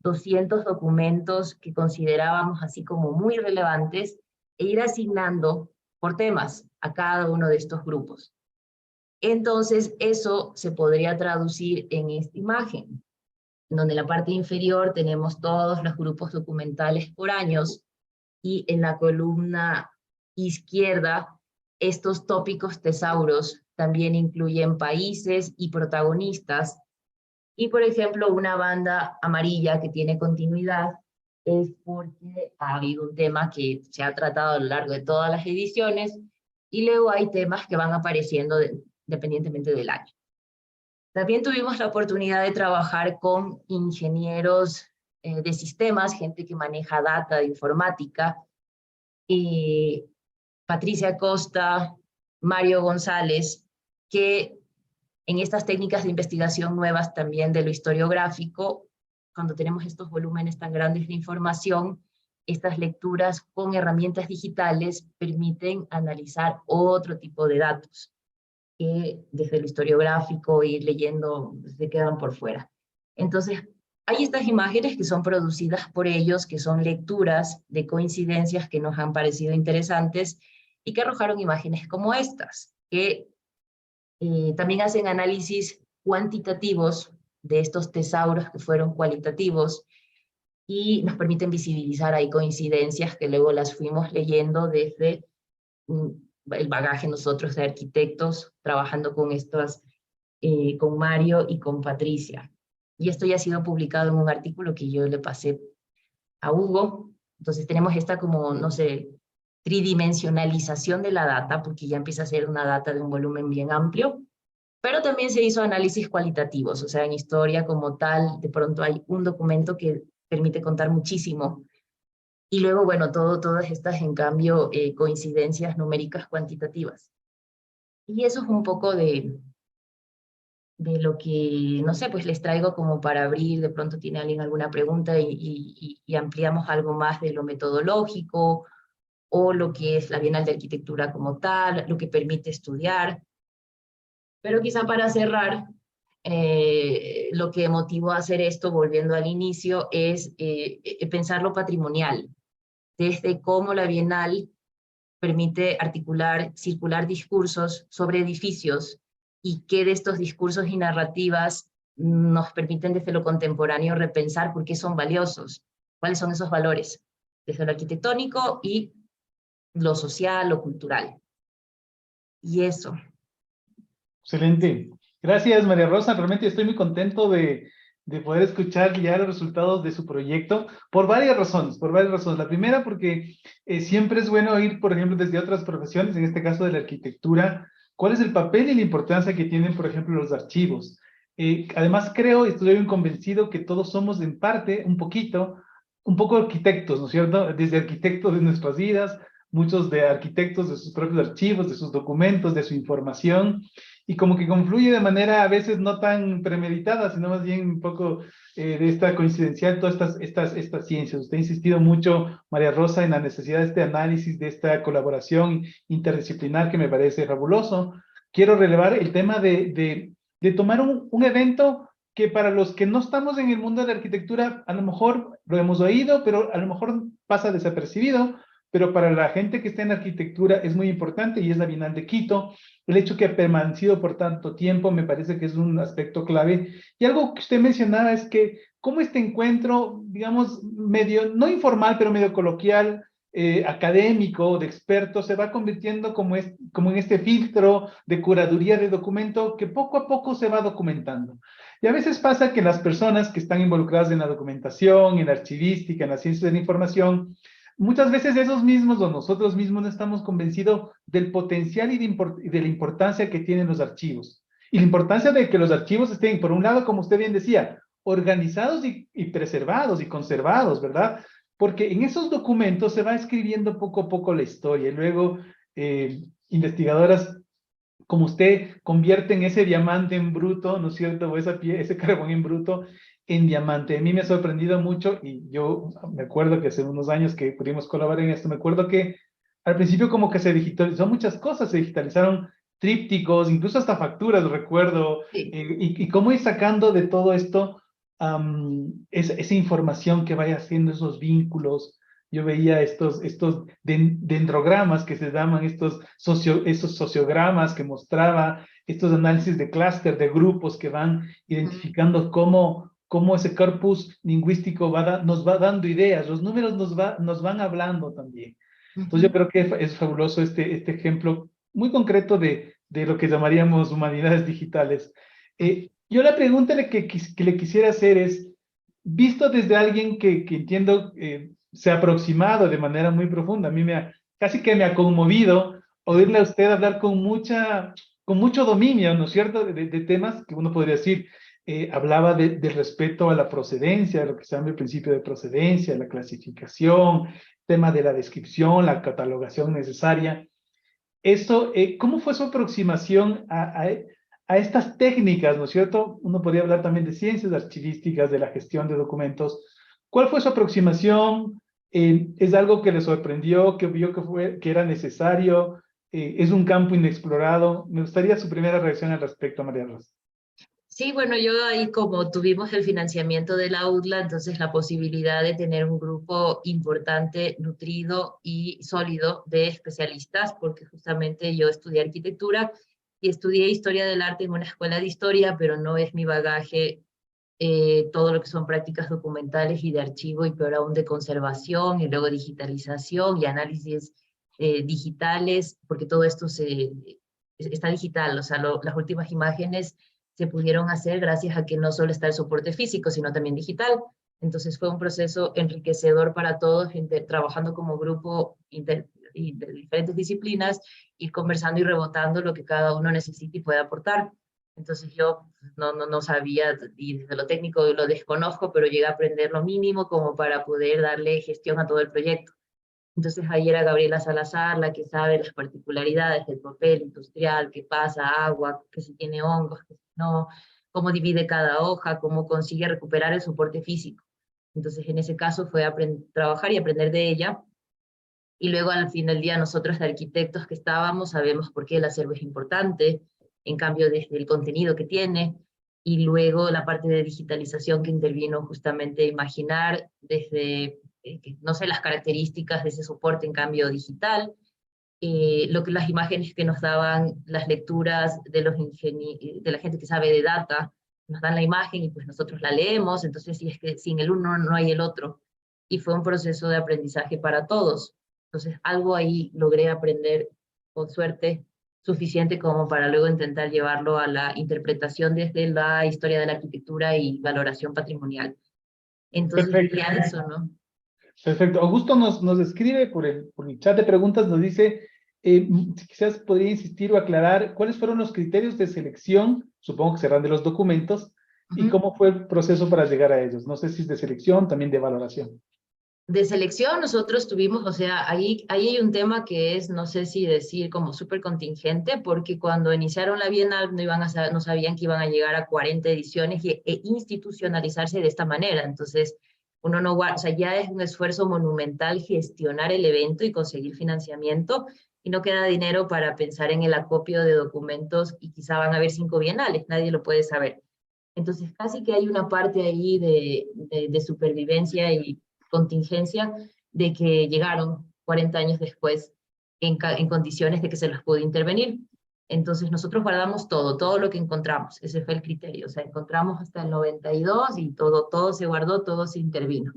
200 documentos que considerábamos así como muy relevantes e ir asignando por temas a cada uno de estos grupos. Entonces eso se podría traducir en esta imagen, donde en la parte inferior tenemos todos los grupos documentales por años, y en la columna izquierda estos tópicos tesauros también incluyen países y protagonistas. Y por ejemplo, una banda amarilla que tiene continuidad es porque ha habido un tema que se ha tratado a lo largo de todas las ediciones, y luego hay temas que van apareciendo independientemente del año. También tuvimos la oportunidad de trabajar con ingenieros de sistemas, gente que maneja data de informática, y Patricia Costa, Mario González, que en estas técnicas de investigación nuevas también de lo historiográfico, cuando tenemos estos volúmenes tan grandes de información, estas lecturas con herramientas digitales permiten analizar otro tipo de datos que desde lo historiográfico ir leyendo se quedan por fuera. Entonces, hay estas imágenes que son producidas por ellos, que son lecturas de coincidencias que nos han parecido interesantes y que arrojaron imágenes como estas, que también hacen análisis cuantitativos de estos tesauros que fueron cualitativos y nos permiten visibilizar ahí coincidencias que luego las fuimos leyendo desde mm, el bagaje nosotros de arquitectos, trabajando con estas, con Mario y con Patricia. Y esto ya ha sido publicado en un artículo que yo le pasé a Hugo. Entonces tenemos esta como, no sé, tridimensionalización de la data, porque ya empieza a ser una data de un volumen bien amplio, pero también se hizo análisis cualitativos, o sea, en historia como tal, de pronto hay un documento que permite contar muchísimo. Y luego, bueno, todas estas, en cambio, coincidencias numéricas cuantitativas. Y eso es un poco de lo que, no sé, pues les traigo como para abrir, de pronto tiene alguien alguna pregunta y ampliamos algo más de lo metodológico o lo que es la Bienal de Arquitectura como tal, lo que permite estudiar. Pero quizá para cerrar, lo que motivó a hacer esto, volviendo al inicio, es pensar lo patrimonial, desde cómo la Bienal permite articular, circular discursos sobre edificios y qué de estos discursos y narrativas nos permiten desde lo contemporáneo repensar por qué son valiosos, cuáles son esos valores, desde lo arquitectónico y lo social, lo cultural. Y eso. Excelente. Gracias, María Rosa. Realmente estoy muy contento de poder escuchar ya los resultados de su proyecto por varias razones, por varias razones. La primera, porque siempre es bueno oír, por ejemplo, desde otras profesiones, en este caso de la arquitectura, cuál es el papel y la importancia que tienen, por ejemplo, los archivos. Además, creo y estoy bien convencido que todos somos en parte, un poco arquitectos, ¿no es cierto? Desde arquitectos de nuestras vidas, muchos de arquitectos de sus propios archivos, de sus documentos, de su información, y como que confluye de manera a veces no tan premeditada, sino más bien un poco de esta coincidencial, todas estas ciencias. Usted ha insistido mucho, María Rosa, en la necesidad de este análisis, de esta colaboración interdisciplinar que me parece fabuloso. Quiero relevar el tema de tomar un evento que para los que no estamos en el mundo de la arquitectura, a lo mejor lo hemos oído, pero a lo mejor pasa desapercibido, pero para la gente que está en arquitectura es muy importante y es la Bienal de Quito. El hecho que ha permanecido por tanto tiempo me parece que es un aspecto clave. Y algo que usted mencionaba es que cómo este encuentro, digamos, medio, no informal, pero medio coloquial, académico, de expertos, se va convirtiendo como en este filtro de curaduría de documento que poco a poco se va documentando. Y a veces pasa que las personas que están involucradas en la documentación, en la archivística, en la ciencia de la información, muchas veces esos mismos o nosotros mismos no estamos convencidos del potencial y de la importancia que tienen los archivos. Y la importancia de que los archivos estén, por un lado, como usted bien decía, organizados y preservados y conservados, ¿verdad? Porque en esos documentos se va escribiendo poco a poco la historia y luego investigadoras como usted convierten ese diamante en bruto, ¿no es cierto? O ese carbón en bruto en diamante. A mí me ha sorprendido mucho y yo me acuerdo que hace unos años que pudimos colaborar en esto, me acuerdo que al principio como que se digitalizó muchas cosas, se digitalizaron trípticos, incluso hasta facturas, recuerdo, Sí. y cómo ir sacando de todo esto esa información que vaya haciendo esos vínculos. Yo veía estos dendrogramas que se llaman, esos sociogramas que mostraba, estos análisis de clúster, de grupos que van identificando cómo ese corpus lingüístico nos va dando ideas, los números nos van hablando también. Entonces yo creo que es fabuloso este ejemplo muy concreto de lo que llamaríamos humanidades digitales. Yo la pregunta que le quisiera hacer es, visto desde alguien que entiendo se ha aproximado de manera muy profunda, a mí casi que me ha conmovido oírle a usted hablar con mucho dominio, ¿no es cierto?, de temas que uno podría decir, hablaba del respeto a la procedencia, de lo que se llama el principio de procedencia, la clasificación, tema de la descripción, la catalogación necesaria. Eso, ¿cómo fue su aproximación a estas técnicas, ¿no es cierto? Uno podría hablar también de ciencias archivísticas, de la gestión de documentos. ¿Cuál fue su aproximación? ¿Es algo que le sorprendió, que vio que era necesario? ¿Es un campo inexplorado? Me gustaría su primera reacción al respecto, María Rosa. Sí, bueno, yo ahí como tuvimos el financiamiento de la UDLA, entonces la posibilidad de tener un grupo importante, nutrido y sólido de especialistas, porque justamente yo estudié arquitectura y estudié historia del arte en una escuela de historia, pero no es mi bagaje todo lo que son prácticas documentales y de archivo, y peor aún de conservación, y luego digitalización y análisis digitales, porque todo esto está digital, o sea, las últimas imágenes se pudieron hacer gracias a que no solo está el soporte físico, sino también digital. Entonces fue un proceso enriquecedor para todos, trabajando como grupo de diferentes disciplinas, ir conversando y rebotando lo que cada uno necesita y puede aportar. Entonces yo no sabía, y desde lo técnico lo desconozco, pero llegué a aprender lo mínimo como para poder darle gestión a todo el proyecto. Entonces ahí era Gabriela Salazar la que sabe las particularidades del papel industrial, qué pasa, agua, que si tiene hongos, que si no, cómo divide cada hoja, cómo consigue recuperar el soporte físico. Entonces en ese caso fue trabajar y aprender de ella. Y luego al fin del día nosotros de arquitectos que estábamos sabemos por qué el acervo es importante, en cambio desde el contenido que tiene, y luego la parte de digitalización que intervino justamente a imaginar desde, no sé, las características de ese soporte en cambio digital, las imágenes que nos daban las lecturas de, de la gente que sabe de data, nos dan la imagen y pues nosotros la leemos, entonces si es que sin el uno no hay el otro. Y fue un proceso de aprendizaje para todos. Entonces algo ahí logré aprender con suerte suficiente como para luego intentar llevarlo a la interpretación desde la historia de la arquitectura y valoración patrimonial. Entonces Perfecto. diría eso, ¿no? Perfecto. Augusto nos escribe por el chat de preguntas, nos dice, si quizás podría insistir o aclarar cuáles fueron los criterios de selección, supongo que serán de los documentos, y cómo fue el proceso para llegar a ellos. No sé si es de selección, también de valoración. De selección nosotros tuvimos, o sea, ahí hay un tema que es, no sé si decir como súper contingente, porque cuando iniciaron la Bienal no sabían que iban a llegar a 40 ediciones e institucionalizarse de esta manera. Entonces, uno no guarda, o sea, ya es un esfuerzo monumental gestionar el evento y conseguir financiamiento, y no queda dinero para pensar en el acopio de documentos, y quizá van a haber 5 bienales, nadie lo puede saber. Entonces, casi que hay una parte ahí de supervivencia y contingencia de que llegaron 40 años después en condiciones de que se los pudo intervenir. Entonces nosotros guardamos todo lo que encontramos, ese fue el criterio, o sea, encontramos hasta el 92 y todo se guardó, todo se intervino.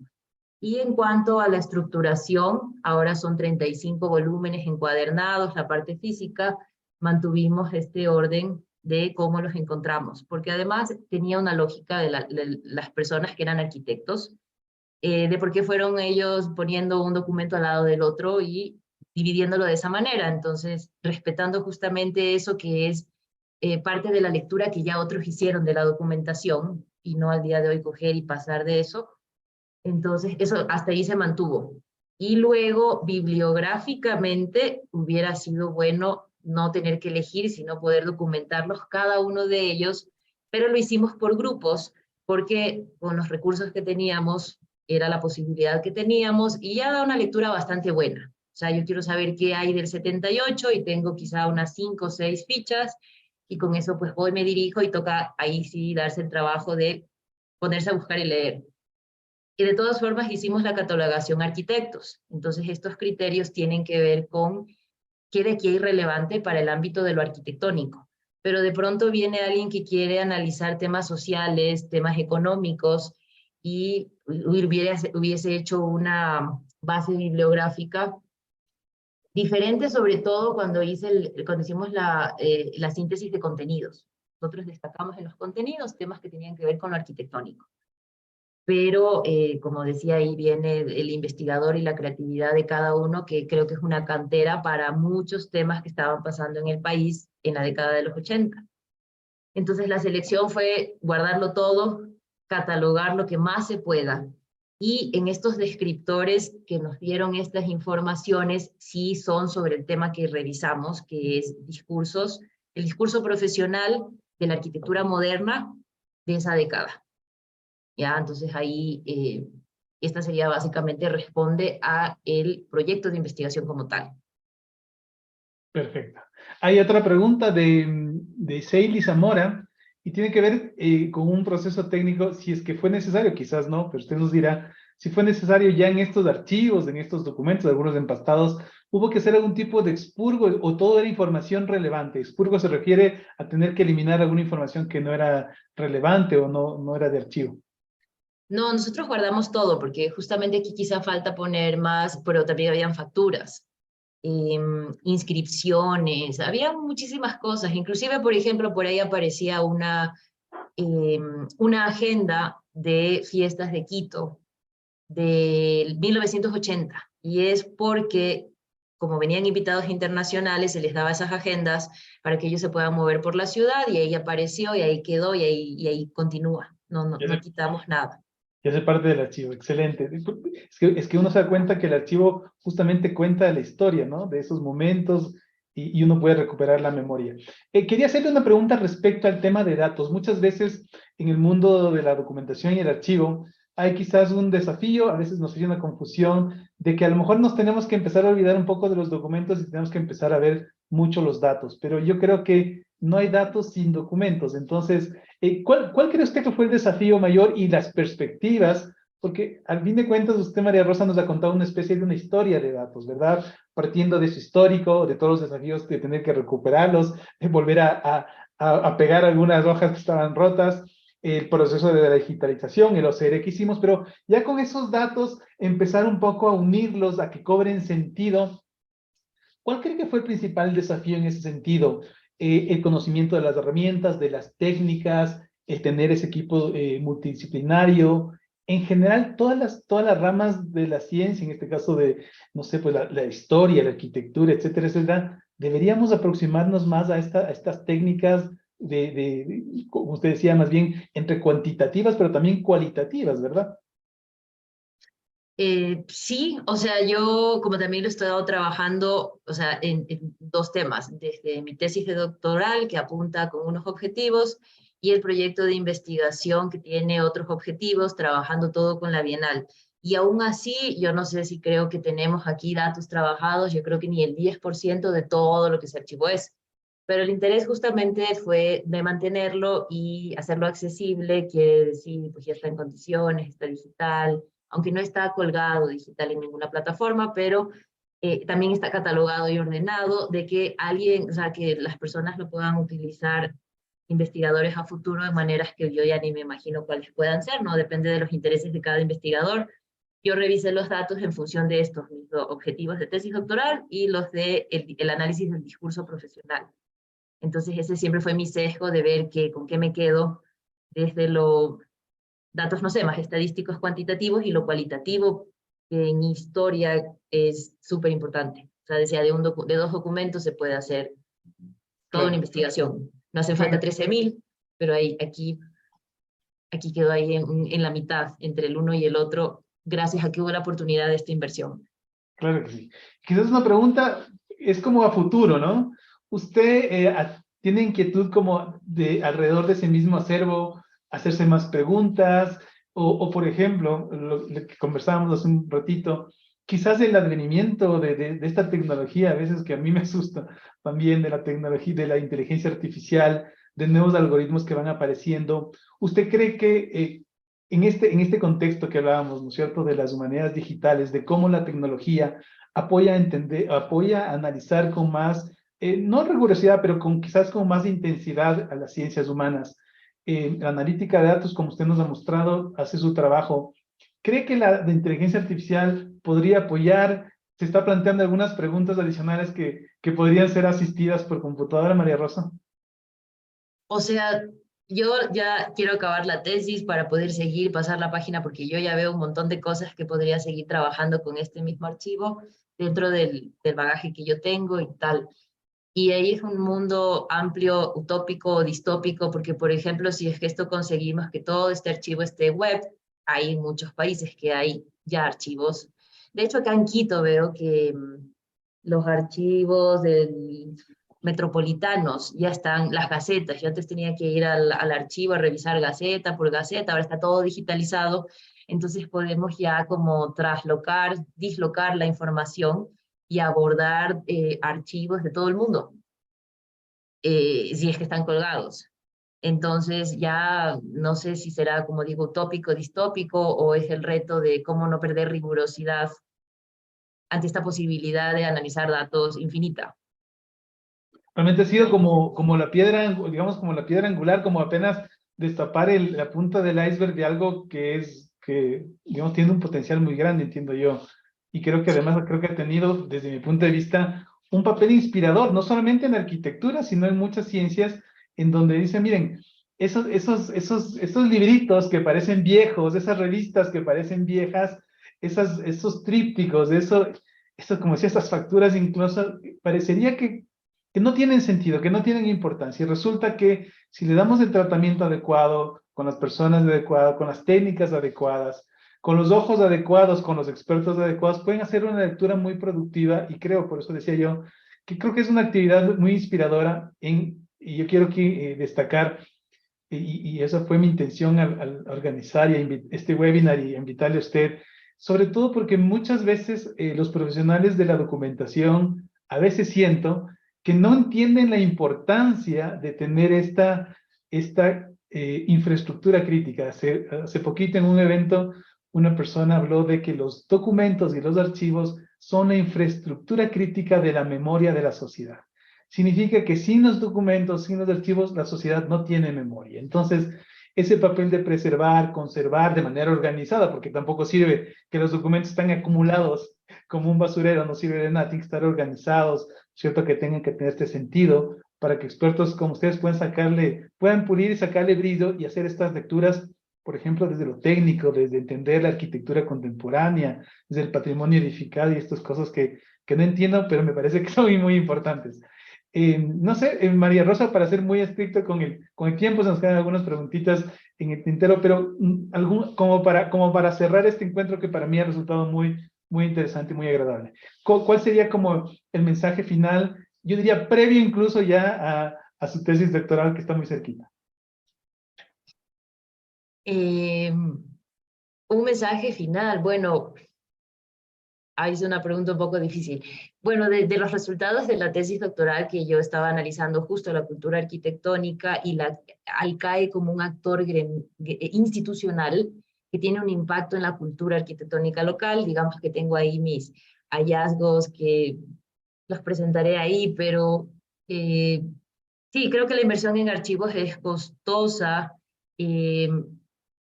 Y en cuanto a la estructuración, ahora son 35 volúmenes encuadernados, la parte física, mantuvimos este orden de cómo los encontramos, porque además tenía una lógica de las personas que eran arquitectos, de por qué fueron ellos poniendo un documento al lado del otro y dividiéndolo de esa manera. Entonces, respetando justamente eso que es parte de la lectura que ya otros hicieron de la documentación, y no al día de hoy coger y pasar de eso. Entonces, eso hasta ahí se mantuvo. Y luego, bibliográficamente, hubiera sido bueno no tener que elegir, sino poder documentarlos cada uno de ellos, pero lo hicimos por grupos, porque con los recursos que teníamos, era la posibilidad que teníamos, y ya da una lectura bastante buena. O sea, yo quiero saber qué hay del 78 y tengo quizá unas 5 o 6 fichas, y con eso pues voy, me dirijo y toca ahí sí darse el trabajo de ponerse a buscar y leer. Y de todas formas hicimos la catalogación arquitectos. Entonces estos criterios tienen que ver con qué de aquí es relevante para el ámbito de lo arquitectónico. Pero de pronto viene alguien que quiere analizar temas sociales, temas económicos, y hubiese hecho una base bibliográfica diferente, sobre todo cuando hicimos la síntesis de contenidos. Nosotros destacamos en los contenidos temas que tenían que ver con lo arquitectónico. Pero como decía, ahí viene el investigador y la creatividad de cada uno, que creo que es una cantera para muchos temas que estaban pasando en el país en la década de los 80. Entonces la selección fue guardarlo todo, catalogar lo que más se pueda, y en estos descriptores que nos dieron estas informaciones, sí son sobre el tema que revisamos, que es el discurso profesional de la arquitectura moderna de esa década. ¿Ya? Entonces ahí, esta sería básicamente, responde a el proyecto de investigación como tal. Perfecto. Hay otra pregunta de Seili Zamora, y tiene que ver con un proceso técnico, si es que fue necesario, quizás no, pero usted nos dirá, si fue necesario ya en estos archivos, en estos documentos, algunos empastados, hubo que hacer algún tipo de expurgo o todo era información relevante. Expurgo se refiere a tener que eliminar alguna información que no era relevante o no era de archivo. No, nosotros guardamos todo, porque justamente aquí quizá falta poner más, pero también habían facturas, inscripciones, había muchísimas cosas. Inclusive, por ejemplo, por ahí aparecía una agenda de fiestas de Quito del 1980, y es porque como venían invitados internacionales, se les daba esas agendas para que ellos se puedan mover por la ciudad, y ahí apareció, y ahí quedó, y ahí continúa. No quitamos nada. Y hace parte del archivo, excelente. Es que uno se da cuenta que el archivo justamente cuenta la historia, ¿no? De esos momentos y uno puede recuperar la memoria. Quería hacerle una pregunta respecto al tema de datos. Muchas veces en el mundo de la documentación y el archivo hay quizás un desafío, a veces nos hace una confusión de que a lo mejor nos tenemos que empezar a olvidar un poco de los documentos y tenemos que empezar a ver mucho los datos. Pero yo creo que no hay datos sin documentos. Entonces, ¿cuál cree usted que fue el desafío mayor y las perspectivas? Porque al fin de cuentas usted, María Rosa, nos ha contado una especie de una historia de datos, ¿verdad? Partiendo de su histórico, de todos los desafíos de tener que recuperarlos, de volver a pegar algunas hojas que estaban rotas, el proceso de la digitalización, el OCR que hicimos, pero ya con esos datos empezar un poco a unirlos, a que cobren sentido. ¿Cuál cree que fue el principal desafío en ese sentido? El conocimiento de las herramientas, de las técnicas, el tener ese equipo multidisciplinario, en general todas las ramas de la ciencia, en este caso de, no sé, pues la historia, la arquitectura, etcétera, etcétera, deberíamos aproximarnos más a estas técnicas como usted decía, más bien entre cuantitativas, pero también cualitativas, ¿verdad? Sí, o sea, yo como también lo he estado trabajando, o sea, en dos temas, desde mi tesis de doctoral que apunta con unos objetivos y el proyecto de investigación que tiene otros objetivos, trabajando todo con la Bienal. Y aún así, yo no sé si creo que tenemos aquí datos trabajados, yo creo que ni el 10% de todo lo que se archivó es. Pero el interés justamente fue de mantenerlo y hacerlo accesible, quiere decir, pues ya está en condiciones, está digital, aunque no está colgado digital en ninguna plataforma, pero también está catalogado y ordenado de que alguien, o sea, que las personas lo puedan utilizar, investigadores a futuro, de maneras que yo ya ni me imagino cuáles puedan ser, ¿no? Depende de los intereses de cada investigador. Yo revisé los datos en función de estos mis objetivos de tesis doctoral y los de el análisis del discurso profesional. Entonces ese siempre fue mi sesgo de ver que, con qué me quedo desde lo datos, no sé, más estadísticos cuantitativos y lo cualitativo, que en historia es súper importante. O sea, decía, de dos documentos se puede hacer toda una Claro. investigación. No hacen falta Claro. 13.000, pero aquí quedó ahí en la mitad, entre el uno y el otro, gracias a que hubo la oportunidad de esta inversión. Claro que sí. Quizás una pregunta, es como a futuro, ¿no? ¿Usted tiene inquietud como de alrededor de ese mismo acervo, hacerse más preguntas? O por ejemplo, lo que conversábamos hace un ratito, quizás el advenimiento de esta tecnología, a veces que a mí me asusta también de la tecnología, de la inteligencia artificial, de nuevos algoritmos que van apareciendo. ¿Usted cree que en este contexto que hablábamos, ¿no es cierto?, de las humanidades digitales, de cómo la tecnología apoya a entender, apoya a analizar con más, no rigurosidad, pero quizás con más intensidad a las ciencias humanas? La analítica de datos, como usted nos ha mostrado, hace su trabajo. ¿Cree que la inteligencia artificial podría apoyar? Se está planteando algunas preguntas adicionales que podrían ser asistidas por computadora, María Rosa. O sea, yo ya quiero acabar la tesis para poder seguir, pasar la página, porque yo ya veo un montón de cosas que podría seguir trabajando con este mismo archivo dentro del bagaje que yo tengo y tal. Y ahí es un mundo amplio, utópico o distópico, porque, por ejemplo, si es que esto conseguimos que todo este archivo esté web, hay muchos países que hay ya archivos. De hecho, acá en Quito veo que los archivos metropolitanos ya están, las gacetas. Yo antes tenía que ir al archivo a revisar gaceta por gaceta, ahora está todo digitalizado. Entonces podemos ya como traslocar, dislocar la información y abordar archivos de todo el mundo, si es que están colgados. Entonces ya no sé si será, como digo, utópico, distópico, o es el reto de cómo no perder rigurosidad ante esta posibilidad de analizar datos infinita. Realmente ha sido como la piedra, digamos, como la piedra angular, como apenas destapar la punta del iceberg de algo que, digamos, tiene un potencial muy grande, entiendo yo. Y creo que además, creo que ha tenido, desde mi punto de vista, un papel inspirador, no solamente en arquitectura, sino en muchas ciencias, en donde dice, miren, esos libritos que parecen viejos, esas revistas que parecen viejas, esos trípticos, eso, como decía, esas facturas incluso, parecería que no tienen sentido, que no tienen importancia. Y resulta que si le damos el tratamiento adecuado, con las personas adecuadas, con las técnicas adecuadas, con los ojos adecuados, con los expertos adecuados, pueden hacer una lectura muy productiva y creo, por eso decía yo, que creo que es una actividad muy inspiradora y yo quiero aquí destacar, y esa fue mi intención al organizar este webinar y invitarle a usted, sobre todo porque muchas veces los profesionales de la documentación, a veces siento que no entienden la importancia de tener esta infraestructura crítica. Hace poquito en un evento una persona habló de que los documentos y los archivos son la infraestructura crítica de la memoria de la sociedad. Significa que sin los documentos, sin los archivos, la sociedad no tiene memoria. Entonces, ese papel de preservar, conservar de manera organizada, porque tampoco sirve que los documentos estén acumulados como un basurero, no sirve de nada, tienen que estar organizados, ¿cierto? Que tengan que tener este sentido para que expertos como ustedes puedan pulir y sacarle brillo y hacer estas lecturas, por ejemplo, desde lo técnico, desde entender la arquitectura contemporánea, desde el patrimonio edificado y estas cosas que no entiendo, pero me parece que son muy, muy importantes. No sé, María Rosa, para ser muy estricto con el tiempo, se nos quedan algunas preguntitas en el tintero, pero como para cerrar este encuentro que para mí ha resultado muy, muy interesante y muy agradable. ¿Cuál sería como el mensaje final? Yo diría previo incluso ya a su tesis doctoral que está muy cerquita. Un mensaje final, bueno, ahí es una pregunta un poco difícil. Bueno, de los resultados de la tesis doctoral que yo estaba analizando justo la cultura arquitectónica y la ALCAE como un actor institucional que tiene un impacto en la cultura arquitectónica local, digamos que tengo ahí mis hallazgos que los presentaré ahí, pero sí, creo que la inversión en archivos es costosa, eh,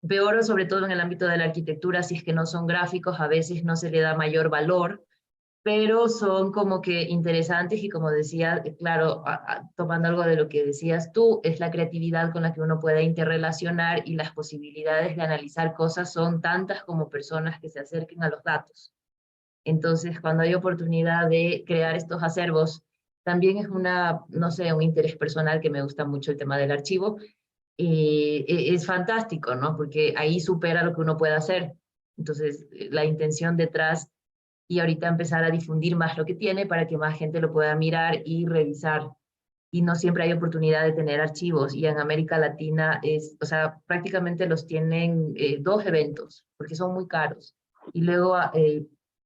peor sobre todo en el ámbito de la arquitectura, si es que no son gráficos, a veces no se le da mayor valor, pero son como que interesantes y como decía, claro, tomando algo de lo que decías tú, es la creatividad con la que uno puede interrelacionar y las posibilidades de analizar cosas son tantas como personas que se acerquen a los datos. Entonces, cuando hay oportunidad de crear estos acervos, también es no sé, un interés personal que me gusta mucho el tema del archivo, es fantástico, ¿no? Porque ahí supera lo que uno puede hacer. Entonces, la intención detrás y ahorita empezar a difundir más lo que tiene para que más gente lo pueda mirar y revisar. Y no siempre hay oportunidad de tener archivos. Y en América Latina o sea, prácticamente los tienen dos eventos, porque son muy caros. Y luego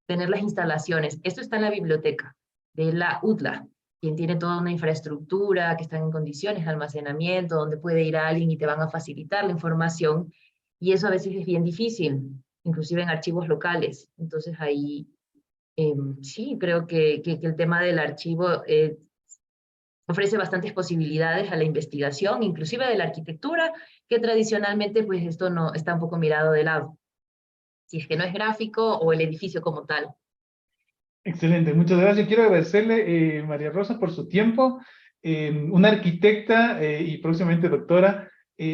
tener las instalaciones. Esto está en la biblioteca de la UTLA, quien tiene toda una infraestructura, que están en condiciones de almacenamiento, donde puede ir alguien y te van a facilitar la información. Y eso a veces es bien difícil, inclusive en archivos locales. Entonces ahí sí, creo que el tema del archivo ofrece bastantes posibilidades a la investigación, inclusive de la arquitectura, que tradicionalmente pues esto no está un poco mirado de lado, si es que no es gráfico o el edificio como tal. Excelente, muchas gracias. Quiero agradecerle, María Rosa, por su tiempo. Una arquitecta y próximamente doctora,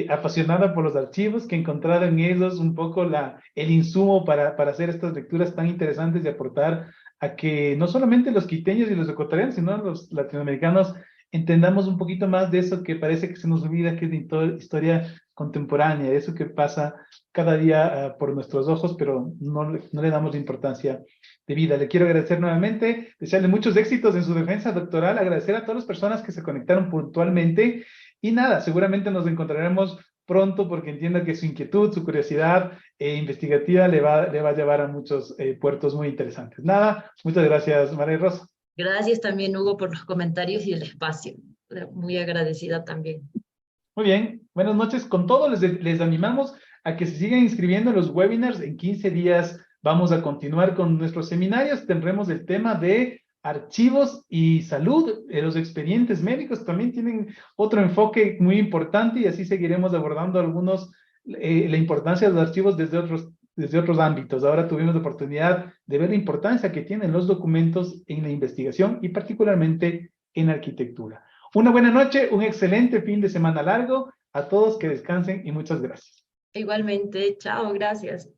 apasionada por los archivos, que ha encontrado en ellos un poco el insumo para hacer estas lecturas tan interesantes y aportar a que no solamente los quiteños y los ecuatorianos, sino los latinoamericanos entendamos un poquito más de eso que parece que se nos olvida, que es de historia contemporánea, eso que pasa cada día por nuestros ojos, pero no le damos la importancia de vida. Le quiero agradecer nuevamente, desearle muchos éxitos en su defensa doctoral, agradecer a todas las personas que se conectaron puntualmente y nada, seguramente nos encontraremos pronto porque entiendo que su inquietud, su curiosidad investigativa le va a llevar a muchos puertos muy interesantes. Nada, muchas gracias, María Rosa. Gracias también, Hugo, por los comentarios y el espacio. Muy agradecida también. Muy bien, buenas noches. Con todo, les animamos a que se sigan inscribiendo en los webinars. En 15 días vamos a continuar con nuestros seminarios. Tendremos el tema de archivos y salud. Los expedientes médicos también tienen otro enfoque muy importante y así seguiremos abordando la importancia de los archivos desde otros ámbitos. Ahora tuvimos la oportunidad de ver la importancia que tienen los documentos en la investigación y particularmente en arquitectura. Una buena noche, un excelente fin de semana largo. A todos que descansen y muchas gracias. Igualmente, chao, gracias.